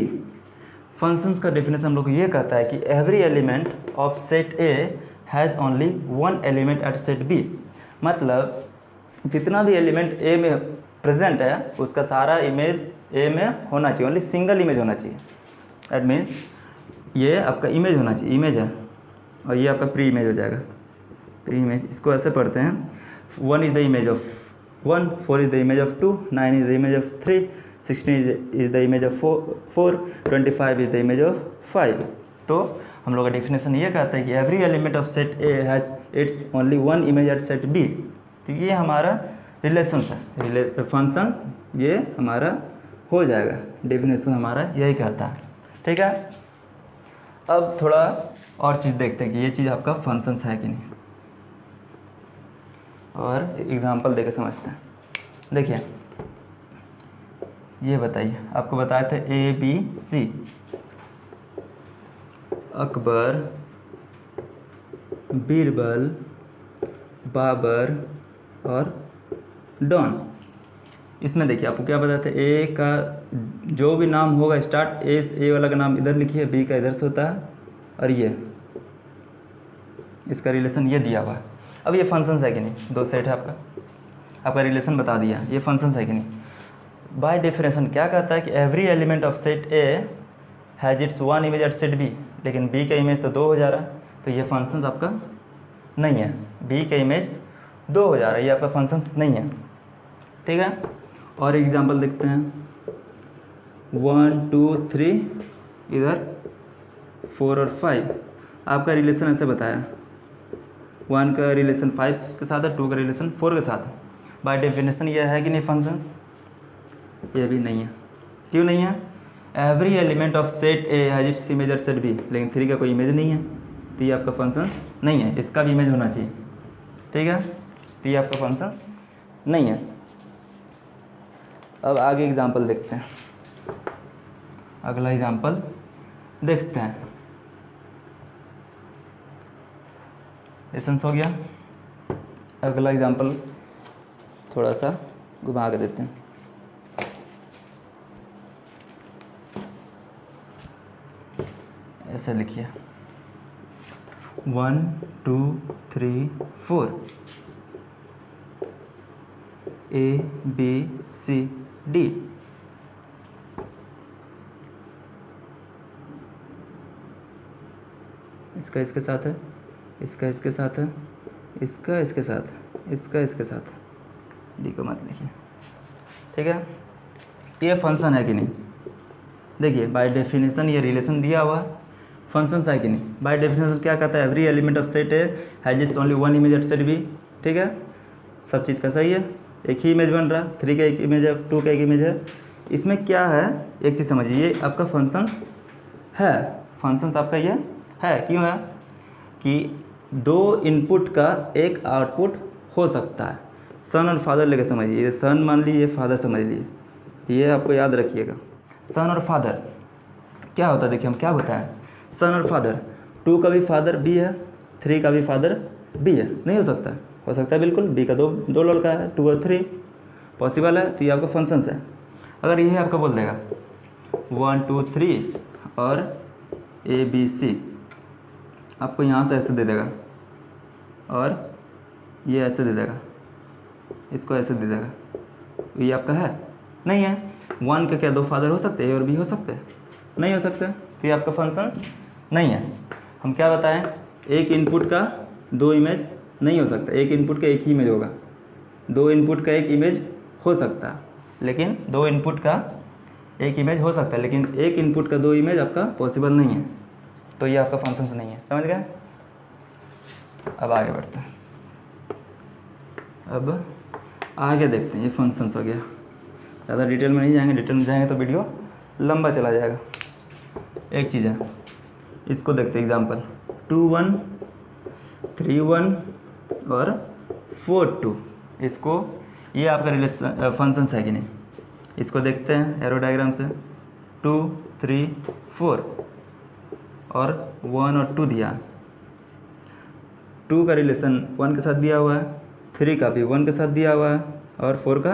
Functions का डेफिनेशन हम लोग ये कहता है कि every element of set A has only one element at set B. मतलब जितना भी एलिमेंट ए में प्रेजेंट है उसका सारा इमेज ए में होना चाहिए, ओनली सिंगल इमेज होना चाहिए। दैट मीन्स ये आपका इमेज होना चाहिए, इमेज है, और ये आपका प्री इमेज हो जाएगा। प्री इमेज इसको ऐसे पढ़ते हैं, 1 is the image of 1, 4 is the image of 2, 9 is the image of 3, 16 is the image of 4, 25 is the image of 5। तो हम लोग का डेफिनेशन ये कहता है कि every element of set A has its only one image at set B. तो ये हमारा रिलेशंस है, फंक्शंस ये हमारा हो जाएगा, डेफिनेशन हमारा यही कहता है, ठीक है। अब थोड़ा और चीज़ देखते हैं कि ये चीज़ आपका फंक्शंस है कि नहीं, और एग्जांपल देके समझते हैं। देखिए ये बताइए, आपको बताए थे A B C, Akbar, Birbal, Babar और डॉन। इसमें देखिए आपको क्या बताया था, ए का जो भी नाम होगा स्टार्ट ए वाला का नाम इधर लिखिए, बी का इधर से होता है, और ये इसका रिलेशन ये दिया हुआ है। अब ये फंक्शंस है कि नहीं, दो सेट है आपका रिलेशन बता दिया, ये फंक्शंस है कि नहीं। बाय डेफिनेशन क्या कहता है कि every element of set A has its one image at set B, लेकिन बी का इमेज तो 2 हो जा रहा है, तो ये फंक्शंस आपका नहीं है। बी का इमेज 2 हो जा रहा है, ये आपका फंक्शंस नहीं है, ठीक है। और एग्जांपल देखते हैं, 1 2 3 इधर 4 और 5, आपका रिलेशन ऐसे बताया, 1 का रिलेशन 5 के साथ है, 2 का रिलेशन 4 के साथ है। बाय डेफिनेशन ये है कि नहीं फंक्शंस, ये भी नहीं है। क्यों नहीं है, every element of set A has its image at set B, लेकिन 3 का कोई इमेज नहीं है, तो ये आपका फंक्शंस नहीं है, इसका भी इमेज होना चाहिए, ठीक है। तो ये आपका फंक्शन नहीं है। अब आगे एग्जांपल देखते हैं, अगला एग्जांपल देखते हैं। एसेंस हो गया, अगला एग्जांपल थोड़ा सा घुमा के देते हैं। ऐसे लिखिए 1 2 3 4, ए बी सी डी। इसका इसके साथ है, इसका इसके साथ है, इसका इसके साथ है, इसका इसके साथ है, डी को मत लिखिए, ठीक है। ये फंक्शन है कि नहीं, देखिए बाय डेफिनेशन ये रिलेशन दिया हुआ फंक्शंस है कि नहीं। बाय डेफिनेशन क्या कहता है, every element of set A has its only one image at set B, ठीक है। सब चीज़ का सही है, एक ही इमेज बन रहा है, 3 का एक इमेज है, 2 का एक इमेज है। इसमें क्या है, एक चीज़ समझिए, ये आपका फंक्शंस है, फंक्शंस आपका ये है, क्यों है कि 2 इनपुट का एक आउटपुट हो सकता है। सन और फादर लेकर समझिए, ये सन मान लीजिए, फादर समझ लीजिए, ये आपको याद रखिएगा। सन और फादर क्या होता है, देखिए हम क्या बताएं, सन और फादर, 2 का भी फादर बी है, 3 का भी फादर बी है, नहीं हो सकता, हो सकता है बिल्कुल, बी का दो लड़का है, 2 और 3 पॉसिबल है, तो ये आपका फंक्शंस है। अगर यही आपका बोल देगा 1 2 3 और ए बी सी, आपको यहाँ से ऐसे दे देगा और ये ऐसे दे देगा, इसको ऐसे दे देगा, तो ये आपका है नहीं है। 1 के क्या 2 फादर हो सकते हैं, ए और बी हो सकते हैं, नहीं हो सकते, तो ये आपका फंक्शन नहीं है। हम क्या बताएं, एक इनपुट का 2 इमेज नहीं हो सकता, एक इनपुट का एक ही इमेज होगा। 2 इनपुट का एक इमेज हो सकता है, लेकिन 2 इनपुट का एक इमेज हो सकता है, लेकिन एक इनपुट का 2 इमेज आपका पॉसिबल नहीं है, तो ये आपका फंक्शन नहीं है। समझ गए? अब आगे बढ़ते हैं। अब आगे देखते हैं, ये फंक्शंस हो गया। ज़्यादा डिटेल में नहीं जाएंगे, डिटेल में जाएंगे तो वीडियो लंबा चला जाएगा। एक चीज़ है, इसको देखते हैं एग्जांपल 2 1 3 1 और 4 2। इसको, ये आपका रिलेशन फंक्शंस है कि नहीं, इसको देखते हैं एरो डायग्राम से। 2 3 4 और 1 और 2 दिया, 2 का रिलेशन 1 के साथ दिया हुआ है, 3 का भी 1 के साथ दिया हुआ है और 4 का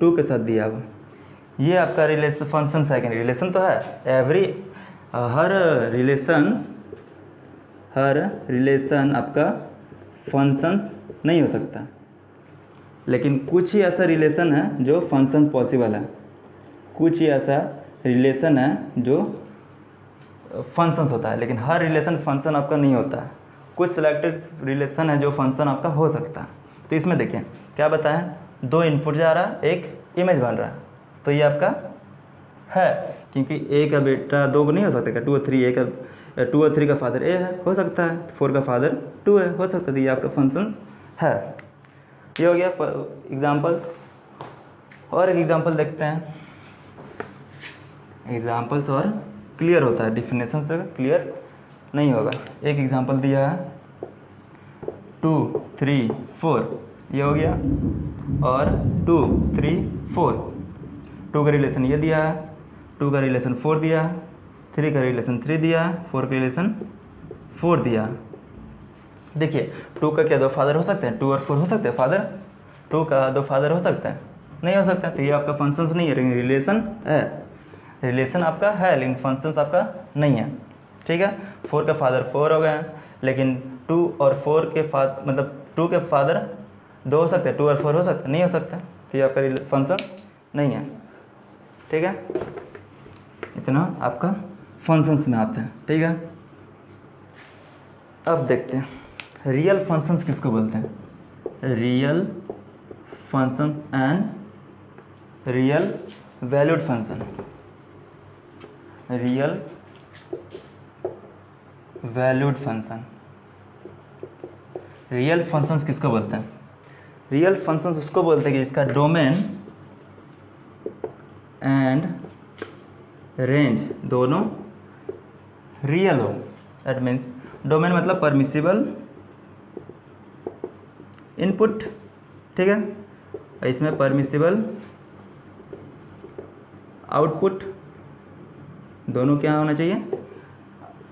2 के साथ दिया हुआ है। ये आपका रिलेशन फंक्शन है कि नहीं, रिलेशन तो है। हर रिलेशन आपका फंक्शंस नहीं हो सकता, लेकिन कुछ ही ऐसा रिलेशन है जो फंक्शन पॉसिबल है, कुछ ही ऐसा रिलेशन है जो फंक्शंस होता है, लेकिन हर रिलेशन फंक्शन आपका नहीं होता है। कुछ सिलेक्टेड रिलेशन है जो फंक्शन आपका हो सकता है। तो इसमें देखिए क्या बताएं, 2 इनपुट जा रहा है, एक इमेज बन रहा है, तो ये आपका है, क्योंकि ए का बेटा 2 को नहीं हो सकता, 2 और 3, 2 और 3 का फादर ए है, हो सकता है, 4 का फादर 2 है, हो सकता है, तो ये आपका फंक्शंस है। ये हो गया एग्जाम्पल। और एक एग्जाम्पल देखते हैं, एग्जाम्पल्स और क्लियर होता है, डिफिनेशन से क्लियर नहीं होगा। एक एग्जाम्पल दिया है 2 3 4, ये हो गया, और 2 3 4, 2 का रिलेशन ये दिया है, 2 का रिलेशन 4 दिया, 3 का रिलेशन 3 दिया, 4 का रिलेशन 4 दिया। देखिए 2 का क्या 2 फादर हो सकते हैं, 2 और 4 हो सकते हैं फादर, 2 का 2 फादर हो सकता है, नहीं हो सकता, तो ये आपका फंक्शंस नहीं है, लेकिन रिलेशन है, रिलेशन आपका है लेकिन फंक्शंस आपका नहीं है। ठीक है, 4 का फादर 4 हो गए, लेकिन 2 और 4 के मतलब 2 के फादर 2 हो सकते हैं, 2 और 4 हो सकते, नहीं हो सकता, तो ये आपका फंक्शन नहीं है। ठीक है, इतना आपका फंक्शंस में आता है। ठीक है, अब देखते हैं रियल फंक्शंस किसको बोलते हैं, real functions and real valued function. Real valued function, real functions किसको बोलते हैं, रियल फंक्शंस उसको बोलते हैं कि जिसका डोमेन एंड रेंज दोनों रियल हो। दैट मीन्स डोमेन मतलब परमिसिबल इनपुट, ठीक है, इसमें परमिसिबल आउटपुट, दोनों क्या होना चाहिए,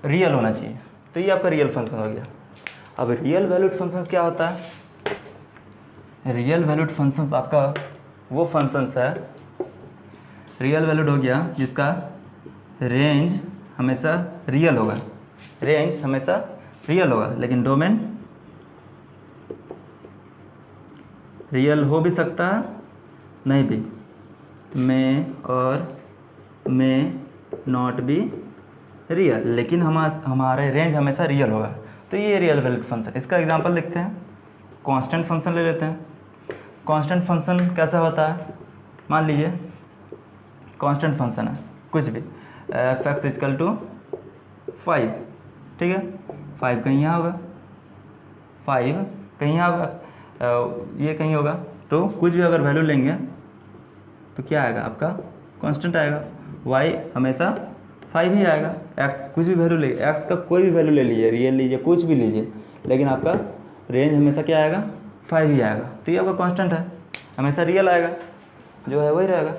रियल होना चाहिए, तो ये आपका रियल फंक्शन हो गया। अब रियल वैल्यूड फंक्शंस क्या होता है, रियल वैल्यूड फंक्शंस आपका वो फंक्शंस है, रियल वैल्यूड हो गया जिसका रेंज हमेशा रियल होगा, रेंज हमेशा रियल होगा, लेकिन डोमेन रियल हो भी सकता है, नहीं भी, में और में नॉट बी रियल, लेकिन हमारे रेंज हमेशा रियल होगा, तो ये रियल वैल्यूड फंक्शन। इसका एग्जांपल देखते हैं, कांस्टेंट फंक्शन ले लेते हैं। कांस्टेंट फंक्शन कैसा होता है, मान लीजिए कांस्टेंट फंक्शन है कुछ भी, f(x = 5), ठीक है, 5 कहीं यहाँ होगा, 5 कहीं यहाँ होगा, ये कहीं होगा, तो कुछ भी अगर वैल्यू लेंगे तो क्या आएगा, आपका कांस्टेंट आएगा, y हमेशा 5 ही आएगा, x कुछ भी वैल्यू ले, x का कोई भी वैल्यू ले लीजिए, रियल लीजिए, कुछ भी लीजिए, लेकिन आपका रेंज हमेशा क्या आएगा, 5 ही आएगा, तो ये आपका कांस्टेंट है, हमेशा रियल आएगा, जो है वही रहेगा।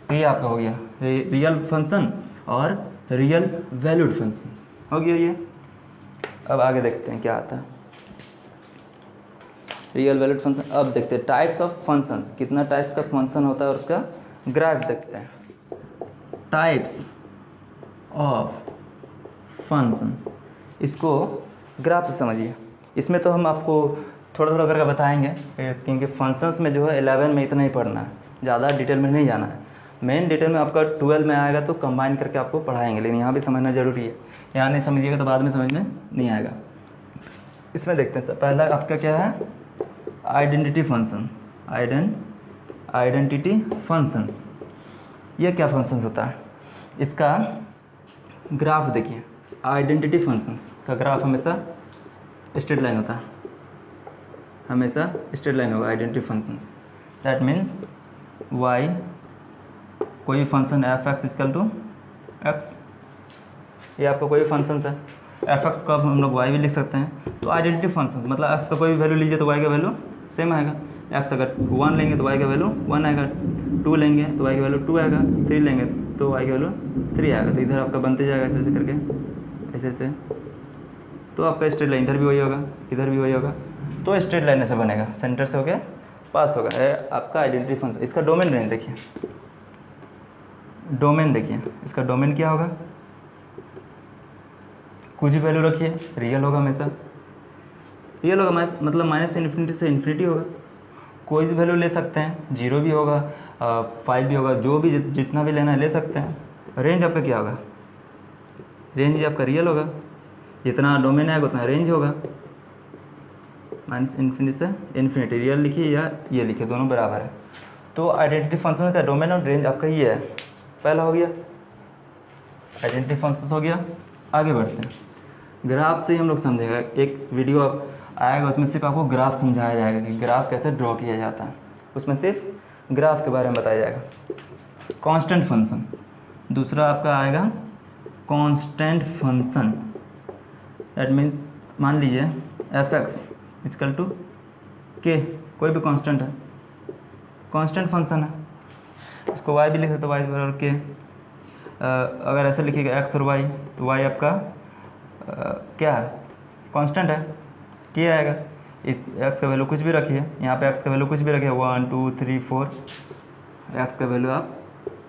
तो ये आपका हो गया रियल फंक्शन और रियल वैल्यूड फंक्शन हो गया ये। अब आगे देखते हैं क्या आता है रियल वैल्यूड फंक्शन। अब देखते हैं टाइप्स ऑफ फंक्शंस, कितना टाइप्स का फंक्शन होता है और उसका ग्राफ देखते हैं। टाइप्स ऑफ फंक्शन, इसको ग्राफ से समझिए। इसमें तो हम आपको थोड़ा थोड़ा करके बताएंगे, क्योंकि फंक्शंस में जो है 11 में इतना ही पढ़ना है, ज़्यादा डिटेल में नहीं जाना है। मेन डिटेल में आपका 12 में आएगा तो कंबाइन करके आपको पढ़ाएंगे, लेकिन यहाँ भी समझना ज़रूरी है। यहाँ नहीं समझिएगा तो बाद में समझ में नहीं आएगा। इसमें देखते हैं, पहला आपका क्या है, आइडेंटिटी फंक्शन। आइडेंटिटी फंक्शंस, ये क्या फंक्शंस होता है, इसका ग्राफ देखिए। आइडेंटिटी फंक्शंस का ग्राफ हमेशा स्ट्रेट लाइन होता है, हमेशा स्ट्रेट लाइन होगा identity functions. That means y, कोई भी function F X equal to X, ये आपका कोई भी फंक्शन है, एफ एक्स को आप हम लोग y भी लिख सकते हैं। तो आइडेंटिटी फंक्शन मतलब x का कोई भी वैल्यू लीजिए तो y का वैल्यू सेम आएगा। x अगर 1 लेंगे तो y का वैल्यू 1 आएगा, 2 लेंगे तो y का वैल्यू 2 आएगा, 3 लेंगे तो y का वैल्यू 3 आएगा। तो इधर आपका बनते जाएगा ऐसे ऐसे करके, ऐसे ऐसे। तो आपका स्ट्रेट लाइन इधर भी वही होगा, इधर भी वही होगा। तो स्ट्रेट लाइन ऐसे बनेगा, सेंटर से होकर पास होगा, है आपका आइडेंटिटी फंक्शन। इसका डोमेन रेंज देखिए, डोमेन देखिए, इसका डोमेन क्या होगा, कुछ भी वैल्यू रखिए, रियल होगा हमेशा, रियल होगा मतलब माइनस इन्फिनिटी से इन्फिनिटी होगा। कोई भी वैल्यू ले सकते हैं, 0 भी होगा, 5 भी होगा, जो भी जितना भी लेना है ले सकते हैं। रेंज आपका क्या होगा, रेंज आपका रियल होगा, जितना डोमेन आएगा उतना रेंज होगा। माइनस इन्फिनिटी से इन्फिनिटी, रियल लिखिए या ये लिखिए, दोनों बराबर है। तो आइडेंटिटी फंक्शन का डोमेन और रेंज आपका ये है, पहला हो गया आइडेंटिटी फंक्शन हो गया। आगे बढ़ते हैं, ग्राफ से ही हम लोग समझेगा। एक वीडियो आएगा उसमें सिर्फ आपको ग्राफ समझाया जाएगा कि ग्राफ कैसे ड्रॉ किया जाता है, उसमें सिर्फ ग्राफ के बारे में बताया जाएगा। कांस्टेंट फंक्शन, दूसरा आपका आएगा कांस्टेंट फंक्शन। दैट मीन्स मान लीजिए एफ एक्स इक्वल टू के, कोई भी कांस्टेंट है, कांस्टेंट फंक्शन है, इसको y भी लिखे तो y बराबर के। अगर ऐसे लिखिएगा x और y, तो y आपका क्या है, कांस्टेंट है, के आएगा। इस x का वैल्यू कुछ भी रखिए, यहाँ पे x का वैल्यू कुछ भी रखिए, 1 2 3 4, x का वैल्यू आप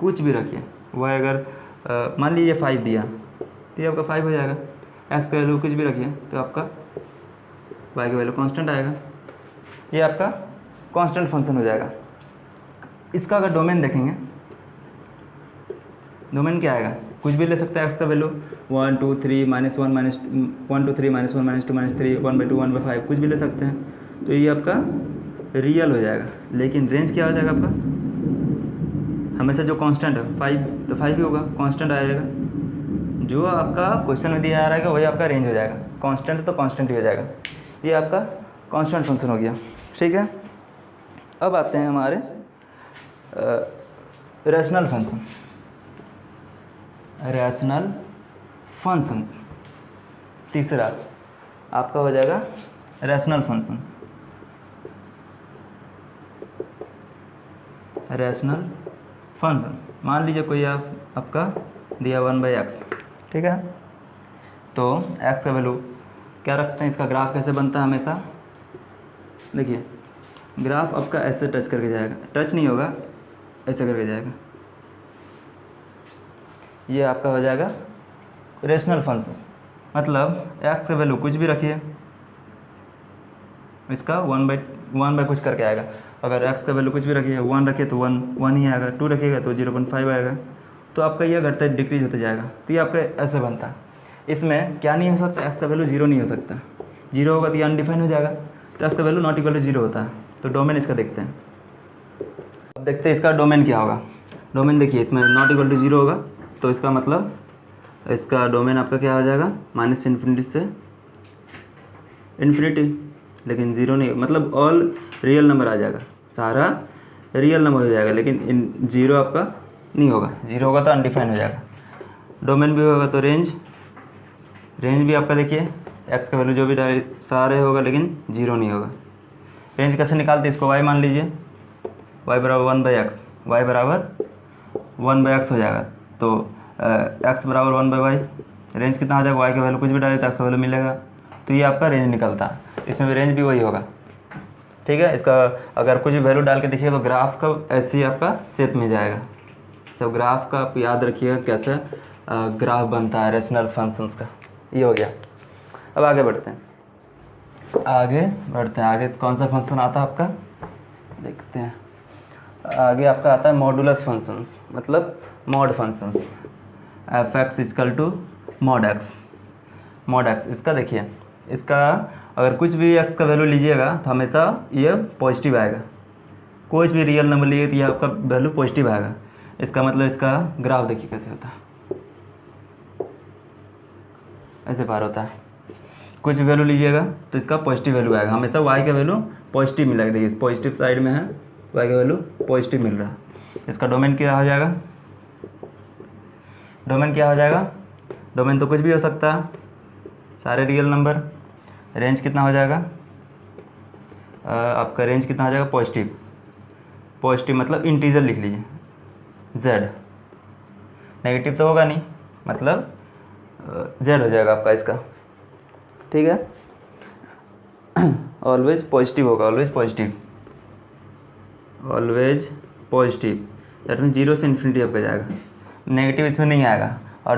कुछ भी रखिए। y अगर मान लीजिए 5 दिया तो ये आपका 5 हो जाएगा। x का वैल्यू कुछ भी रखिए तो आपका y का वैल्यू कांस्टेंट आएगा, ये आपका कांस्टेंट फंक्शन हो जाएगा। इसका अगर डोमेन देखेंगे, डोमेन क्या आएगा, कुछ भी ले सकते हैं। x का वैल्यू 1 2 3 -1 -1 2 3 -1 -2 -3 1/2 1/5 कुछ भी ले सकते हैं। तो ये आपका रियल हो जाएगा। लेकिन रेंज क्या हो जाएगा आपका, हमेशा जो कांस्टेंट है 5, तो 5 ही होगा, कांस्टेंट आएगा। जो आपका क्वेश्चन में दिया आ रहा है वही आपका रेंज हो जाएगा। कांस्टेंट तो कांस्टेंट ही हो जाएगा। ये आपका कांस्टेंट फंक्शन हो गया, ठीक है। अब आते हैं हमारे रैशनल फंक्शन। रैशनल फंक्शंस, तीसरा आपका हो जाएगा रैशनल फंक्शंस। रैशनल फंक्शंस, मान लीजिए कोई आपका दिया 1/x, ठीक है। तो x का वैल्यू क्या रखते हैं, इसका ग्राफ कैसे बनता है हमेशा, देखिए ग्राफ आपका ऐसे टच करके जाएगा, टच नहीं होगा, ऐसे करके जाएगा। ये आपका हो जाएगा रेशनल फंक्शन, मतलब x का वैल्यू कुछ भी रखिए, इसका 1 बाई कुछ करके आएगा। अगर x का वैल्यू कुछ भी रखिए, 1 रखिए तो 1 ही आएगा, 2 रखिएगा तो 0.5 आएगा। तो आपका ये घटते डिक्रीज होते जाएगा। तो ये आपका ऐसे बनता है। इसमें क्या नहीं हो सकता, x का वैल्यू 0 नहीं हो सकता। 0 होगा तो ये अनडिफाइन हो जाएगा, तो x का वैल्यू नॉट इक्वल टू 0 होता है। तो डोमेन इसका देखते हैं। अब देखते हैं इसका डोमेन क्या होगा। डोमेन देखिए, इसमें नॉट इक्वल टू 0 होगा, तो इसका मतलब इसका डोमेन आपका क्या हो जाएगा, माइनस इन्फिनिटी से इन्फिनिटी। लेकिन 0 नहीं, मतलब ऑल रियल नंबर आ जाएगा, सारा रियल नंबर हो जाएगा। लेकिन 0 आपका नहीं होगा, 0 होगा तो अनडिफाइन हो जाएगा। डोमेन भी होगा तो रेंज भी आपका देखिए x का वैल्यू जो भी डाले सारे होगा, लेकिन 0 नहीं होगा। रेंज कैसे निकालते, इसको y मान लीजिए, y बराबर 1/x, y बराबर 1/x हो जाएगा। तो x बराबर 1/y, रेंज कितना आ जाएगा, y का वैल्यू कुछ भी डाले तो x का वैल्यू मिलेगा। तो ये आपका रेंज निकलता है। इसमें भी रेंज भी वही होगा, ठीक है। इसका अगर कुछ भी वैल्यू डाल के देखिए तो ग्राफ का ऐसे ही आपका शेप में जाएगा। सब ग्राफ का आप याद रखिएगा कैसे ग्राफ बनता है रैशनल फंक्शंस का। ये हो गया। अब आगे बढ़ते हैं, आगे कौन सा फंक्शन आता है आपका, देखते हैं। आगे आपका आता है मॉडुलस फंक्शंस, मतलब mod functions. F X is equal to mod X. इसका देखिए, इसका अगर कुछ भी एक्स का वैल्यू लीजिएगा तो हमेशा ये पॉजिटिव आएगा। कोई भी रियल नंबर लिए तो ये आपका वैल्यू पॉजिटिव आएगा। इसका मतलब इसका ग्राफ देखिए कैसे होता है, ऐसे पार होता है। कुछ वैल्यू लीजिएगा तो इसका पॉजिटिव वैल्यू आएगा, हमेशा वाई का वैल्यू पॉजिटिव मिलेगा। देखिए पॉजिटिव साइड में है, वाई का वैल्यू पॉजिटिव मिल रहा है। इसका डोमेन क्या हो जाएगा, डोमेन तो कुछ भी हो सकता है, सारे रियल नंबर। रेंज कितना हो जाएगा, आपका रेंज कितना हो जाएगा, पॉजिटिव मतलब इंटीजर लिख लीजिए, z। नेगेटिव तो होगा नहीं, मतलब z हो जाएगा आपका इसका, ठीक है। ऑलवेज पॉजिटिव होगा, ऑलवेज पॉजिटिव, दैट मीन 0 से इन्फिनिटी आपका जाएगा, नेगेटिव इसमें नहीं आएगा। और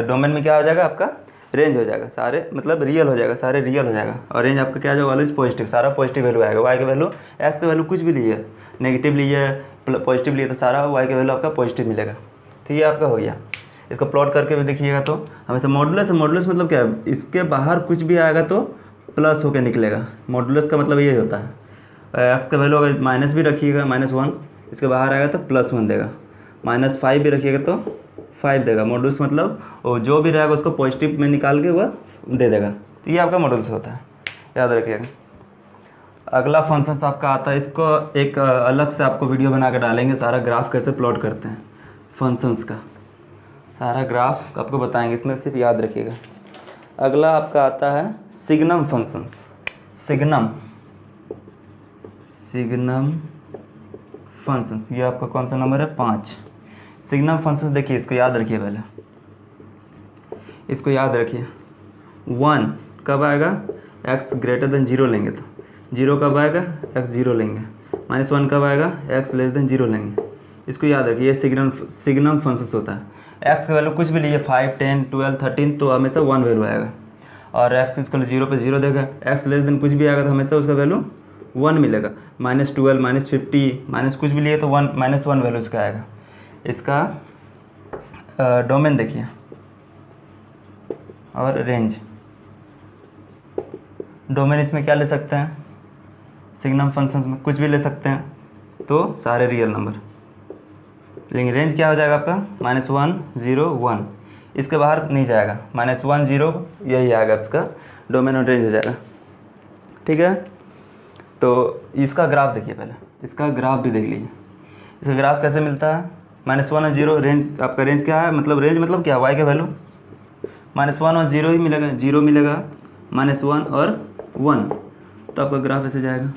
डोमेन में क्या हो जाएगा आपका, रेंज हो जाएगा, सारे मतलब रियल हो जाएगा, सारे रियल हो जाएगा। और रेंज आपका क्या हो जाएगा, ऑलवेज पॉजिटिव, सारा पॉजिटिव वैल्यू आएगा। वाई का वैल्यू, एक्स का वैल्यू कुछ भी लीजिए, नेगेटिव लीजिए पॉजिटिव लीजिए, तो सारा वाई का वैल्यू आपका पॉजिटिव मिलेगा, ठीक है। आपका हो गया। इसको प्लॉट करके भी देखिएगा तो हमेशा मॉडुलस मतलब क्या है, इसके बाहर कुछ भी आएगा तो प्लस होकर निकलेगा। मॉडुलस का मतलब यही होता है। एक्स का वैल्यू अगर माइनस भी रखिएगा, -1, इसके बाहर आएगा तो +1 देगा। -5 भी रखिएगा तो 5 देगा। मॉडुलस मतलब वो जो भी रहेगा उसको पॉजिटिव में निकाल के वह दे देगा। तो ये आपका मॉडुलस होता है, याद रखिएगा। अगला फंक्शन आपका आता है, इसको एक अलग से आपको वीडियो बना के डालेंगे, सारा ग्राफ कैसे प्लॉट करते हैं फंक्शंस का, सारा ग्राफ आपको बताएंगे, इसमें सिर्फ याद रखिएगा। अगला आपका आता है सिग्नम फंक्शंस। सिग्नम फंक्शंस, ये आपका कौन सा नंबर है, 5। सिग्नम फंक्शंस देखिए, इसको याद रखिए, पहले इसको याद रखिए। 1 कब आएगा, x ग्रेटर देन 0 लेंगे तो 0 कब आएगा, x 0 लेंगे। -1 कब आएगा, x लेस देन 0 लेंगे। इसको याद रखिए, ये सिग्नम फंक्शंस होता है। x का वैल्यू कुछ भी लीजिए, 5, 10, 12, 13, तो हमेशा 1 वैल्यू आएगा। और x इसको 0 पे 0 देगा। x लेस देन कुछ भी आएगा तो हमेशा उसका वैल्यू 1 मिलेगा। -12, -50, माइनस कुछ भी लिए तो -1 वैल्यू इसका आएगा। इसका डोमेन देखिए और रेंज। डोमेन इसमें क्या ले सकते हैं, सिग्नम फंक्शंस में कुछ भी ले सकते हैं, तो सारे रियल नंबर। लेकिन रेंज क्या हो जाएगा आपका, -1, 0, 1, इसके बाहर नहीं जाएगा। -1, 0 यही आएगा इसका डोमेन और रेंज हो जाएगा, ठीक है। तो इसका ग्राफ देखिए, पहले इसका ग्राफ भी देख लीजिए। इसका ग्राफ कैसे मिलता है, -1 और 0, रेंज आपका रेंज क्या है, मतलब रेंज मतलब क्या, वाई का वैल्यू -1 और 0 ही मिलेगा, 0 मिलेगा, -1 और 1, तो आपका ग्राफ ऐसे जाएगा,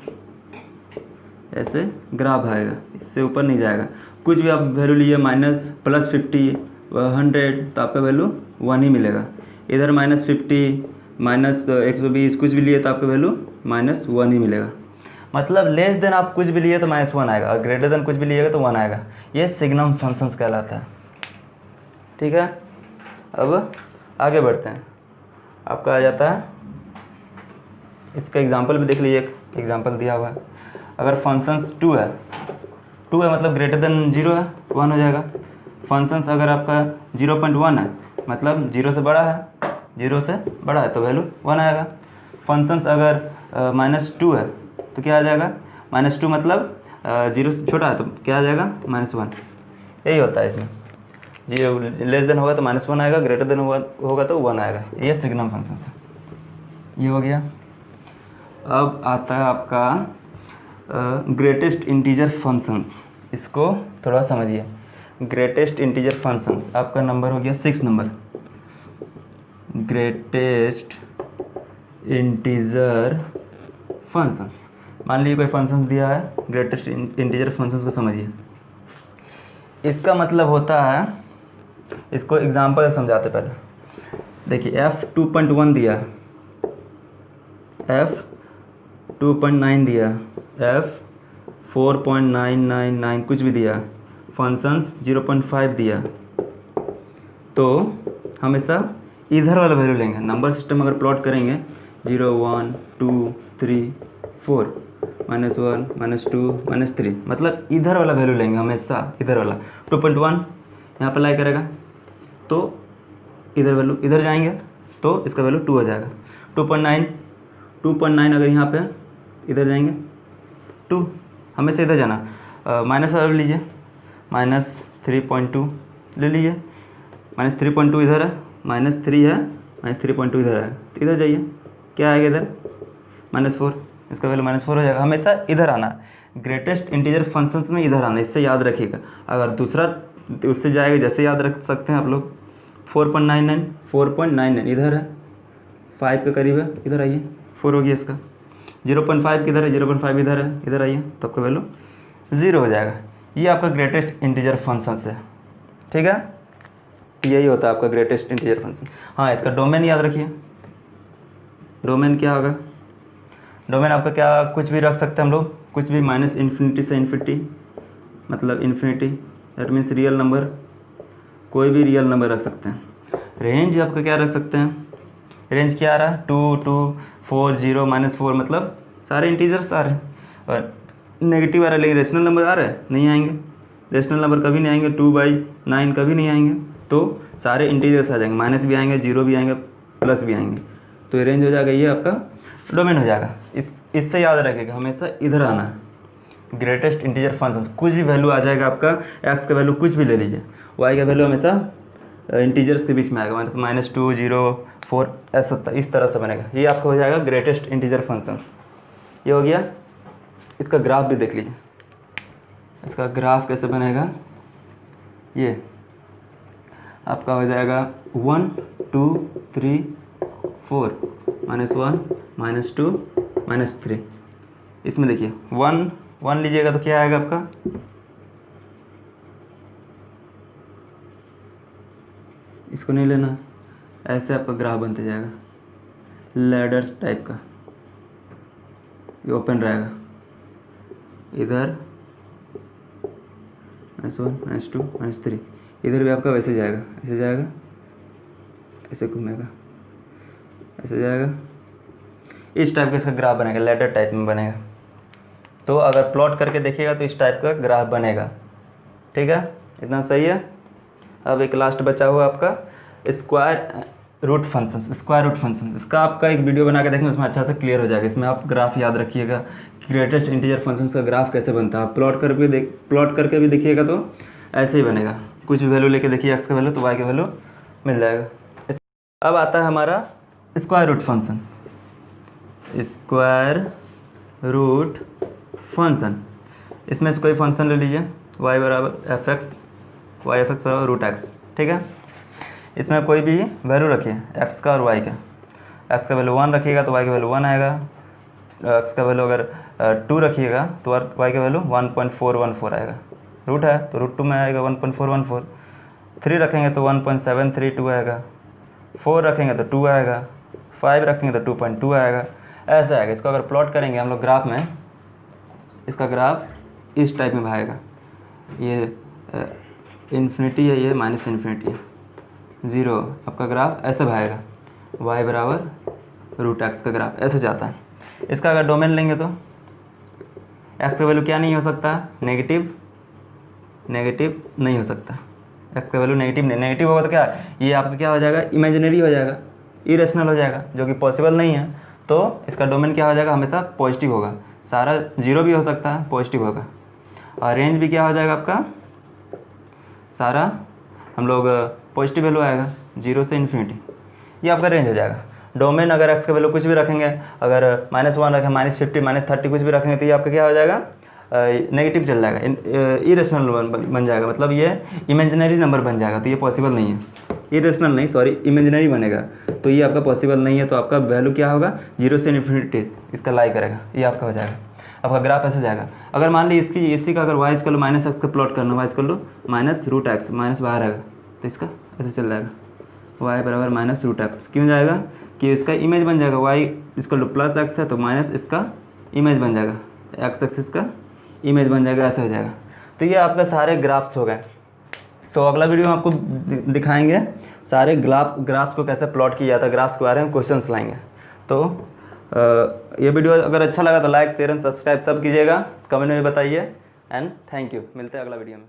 ऐसे ग्राफ आएगा, इससे ऊपर नहीं जाएगा। कुछ भी आप वैल्यू लीजिए, +50, 100, तो आपका वैल्यू 1 ही मिलेगा। इधर -50, -120 कुछ भी लिए तो आपका वैल्यू -1 ही मिलेगा। मतलब लेस देन आप कुछ भी लिए तो -1 आएगा, और ग्रेटर देन कुछ भी लिएगा तो 1 आएगा। ये सिग्नम फंक्शंस कहलाता है, ठीक है। अब आगे बढ़ते हैं, आपका आ जाता है, इसका एग्जांपल भी देख लीजिए। एक एग्जांपल दिया हुआ है, अगर फंक्शंस 2 है मतलब ग्रेटर देन 0 है, 1 हो जाएगा। फंक्शंस अगर आपका 0.1 है मतलब 0 से बड़ा है तो वैल्यू 1 आएगा। फंक्शंस अगर -2 है तो क्या आ जाएगा, -2 मतलब 0 से छोटा है तो क्या आ जाएगा, -1। यही होता है इसमें, 0 लेस देन होगा तो -1 आएगा, ग्रेटर देन होगा तो 1 आएगा। ये सिग्नम फंक्शंस है, ये हो गया। अब आता है आपका ग्रेटेस्ट इंटीजर फंक्शंस। इसको थोड़ा समझिए। ग्रेटेस्ट इंटीजर फंक्शंस आपका नंबर हो गया 6 नंबर। ग्रेटेस्ट इंटीजर फंक्शंस, मान लीजिए कोई फंक्शंस दिया है, ग्रेटेस्ट इंटीजर फंक्शंस को समझिए। इसका मतलब होता है, इसको एग्जांपल से समझाते पहले। देखिए f 2.1 दिया, f 2.9 दिया, f 4.999 कुछ भी दिया, फंक्शंस 0.5 दिया, तो हमेशा इधर वाला वैल्यू लेंगे। नंबर सिस्टम अगर प्लॉट करेंगे 0 1 2 3 4 -1 -2 -3, मतलब इधर वाला वैल्यू लेंगे हमेशा, इधर वाला 2.1 यहाँ पर लाई करेगा तो इधर वैल्यू इधर जाएंगे तो इसका वैल्यू 2 हो जाएगा। 2.9 अगर यहाँ पे इधर जाएंगे 2, हमेशा इधर जाना। माइनस वाला लीजिए, -3.2 ले लीजिए, -3.2 इधर है, -3 है, -3.2 इधर है, तो इधर जाइए, क्या आएगा इधर -4, इसका वैल्यू -4 हो जाएगा। हमेशा इधर आना, ग्रेटेस्ट इंटीजर फंक्शंस में इधर आना, इससे याद रखिएगा। अगर दूसरा उससे जाएगा, जैसे याद रख सकते हैं आप लोग 4.99 इधर है, 5 के करीब है, इधर आइए 4 हो गया इसका। 0.5 किधर है, 0.5 इधर है, इधर आइए तो आपका वैल्यू 0 हो जाएगा। ये आपका ग्रेटेस्ट इंटीजर फंक्शंस है, ठीक है, यही होता है आपका ग्रेटेस्ट इंटीजर फंक्शन। हाँ, इसका डोमेन याद रखिए। डोमेन क्या होगा, डोमेन आपका क्या, कुछ भी रख सकते हैं हम लोग, कुछ भी -इन्फिनिटी से इन्फिनिटी, मतलब infinity, that means real number, कोई भी रियल नंबर रख सकते हैं। रेंज आपका क्या रख सकते हैं, रेंज क्या आ रहा है 2 2 4 0 -4, मतलब सारे इंटीजर्स आ रहे हैं। और नेगेटिव आ रहा है, लेकिन रेशनल नंबर आ रहा है, नहीं आएंगे, रेशनल नंबर कभी नहीं आएंगे, 2/9 कभी नहीं आएंगे, तो सारे इंटीजर्स आ जाएंगे, माइनस भी आएंगे, 0 भी आएंगे, प्लस भी आएंगे, तो ये रेंज हो जाएगा, ये आपका डोमेन हो जाएगा। इससे याद रखिएगा, हमेशा इधर आना है। ग्रेटेस्ट इंटीजर फंक्शन, कुछ भी वैल्यू आ जाएगा आपका, एक्स का वैल्यू कुछ भी ले लीजिए, वाई का वैल्यू हमेशा इंटीजर्स के बीच में आएगा, -2 0 4 ऐसा, इस तरह से बनेगा। ये आपका हो जाएगा ग्रेटेस्ट इंटीजर फंक्शंस। ये हो गया। इसका ग्राफ भी देख लीजिए, इसका ग्राफ कैसे बनेगा, ये आपका हो जाएगा 1 2 3 4 -1 -2 -3। इसमें देखिए 1 1 लीजिएगा तो क्या आएगा आपका, इसको नहीं लेना, ऐसे आपका ग्राफ बनते जाएगा, लैडर्स टाइप का, ये ओपन रहेगा, इधर -1 -2 -3, इधर भी आपका वैसे जाएगा, ऐसे जाएगा, ऐसे घूमेगा, ऐसे जाएगा, इस टाइप का इसका ग्राफ बनेगा, लैडर टाइप में बनेगा। तो अगर प्लॉट करके देखिएगा तो इस टाइप का ग्राफ बनेगा, ठीक है, इतना सही है। अब एक लास्ट बचा हुआ आपका square root function, square root function, इसका आपका एक वीडियो बना के देखेंगे, उसमें अच्छा से क्लियर हो जाएगा। इसमें आप ग्राफ याद रखिएगा, ग्रेटेस्ट इंटीजर फंक्शन का ग्राफ कैसे बनता है, आप प्लॉट करके भी देखिएगा तो ऐसे ही बनेगा। कुछ भी वैल्यू लेके देखिए, एक्स का वैल्यू तो वाई का वैल्यू मिल जाएगा। अब आता है हमारा square root function, square root function. इसमें से कोई फंक्शन ले लीजिए, y बराबर fx, वाई एफ एक्स बराबर √x, ठीक है। इसमें कोई भी वैल्यू रखिए, x का और y का। x का वैल्यू 1 रखिएगा तो y का वैल्यू 1 आएगा, x का वैल्यू अगर 2 रखिएगा तो y का वैल्यू 1.414 आएगा, रूट है तो √2 में आएगा 1.414। 3 रखेंगे तो 1.732 आएगा, 4 रखेंगे तो 2 आएगा, 5 रखेंगे तो 2.2 आएगा, ऐसा आएगा। इसको अगर प्लॉट करेंगे हम लोग ग्राफ में, इसका ग्राफ इस टाइप में आएगा, ये इन्फिनिटी है, ये माइनस इन्फिनिटी है, 0, आपका ग्राफ ऐसे भाएगा, y बराबर √x का ग्राफ ऐसे जाता है। इसका अगर डोमेन लेंगे तो x का वैल्यू क्या नहीं हो सकता, नेगेटिव नहीं हो सकता, x का वैल्यू नेगेटिव होगा तो क्या, ये आपका क्या हो जाएगा, इमेजिनरी हो जाएगा, इरेशनल हो जाएगा, जो कि पॉसिबल नहीं है। तो इसका डोमेन क्या हो जाएगा, हमेशा पॉजिटिव होगा, सारा 0 भी हो सकता है, पॉजिटिव होगा। और रेंज भी क्या हो जाएगा आपका, सारा हम लोग पॉजिटिव वैल्यू आएगा, 0 से इन्फिनिटी, ये आपका रेंज हो जाएगा। डोमेन अगर x का वैल्यू कुछ भी रखेंगे, अगर -1 रखें, -50 -30 कुछ भी रखेंगे तो ये आपका क्या हो जाएगा, नेगेटिव चल जाएगा, इरेशनल बन जाएगा, मतलब ये इमेजिनरी नंबर बन जाएगा, तो ये पॉसिबल नहीं है, इरेशनल नहीं, सॉरी, इमेजिनरी बनेगा, तो ये आपका पॉसिबल नहीं है। तो आपका वैल्यू क्या होगा, 0 से इन्फिनिटी इसका लाई करेगा, ये आपका हो जाएगा। आपका ग्राफ ऐसे जाएगा। अगर मान लीजिए इसी का अगर y इक्वल -x का प्लॉट करना, y इक्वल -√x, माइनस बाहर आएगा तो इसका ऐसे चल जाएगा, y बराबर -√x, क्यों जाएगा कि इसका इमेज बन जाएगा, y इक्वल +x है तो माइनस इसका इमेज बन जाएगा, x एक्सिस का इमेज बन जाएगा, ऐसे हो जाएगा। तो ये आपका सारे ग्राफ्स हो गए। तो अगला वीडियो में आपको दिखाएंगे सारे ग्राफ्स को कैसे प्लॉट किया जाता है, ग्राफ्स के बारे में क्वेश्चंस लाएंगे। तो ये वीडियो अगर अच्छा लगा तो लाइक शेयर एंड सब्सक्राइब सब कीजिएगा, कमेंट में बताइए एंड थैंक यू। मिलते हैं अगला वीडियो में।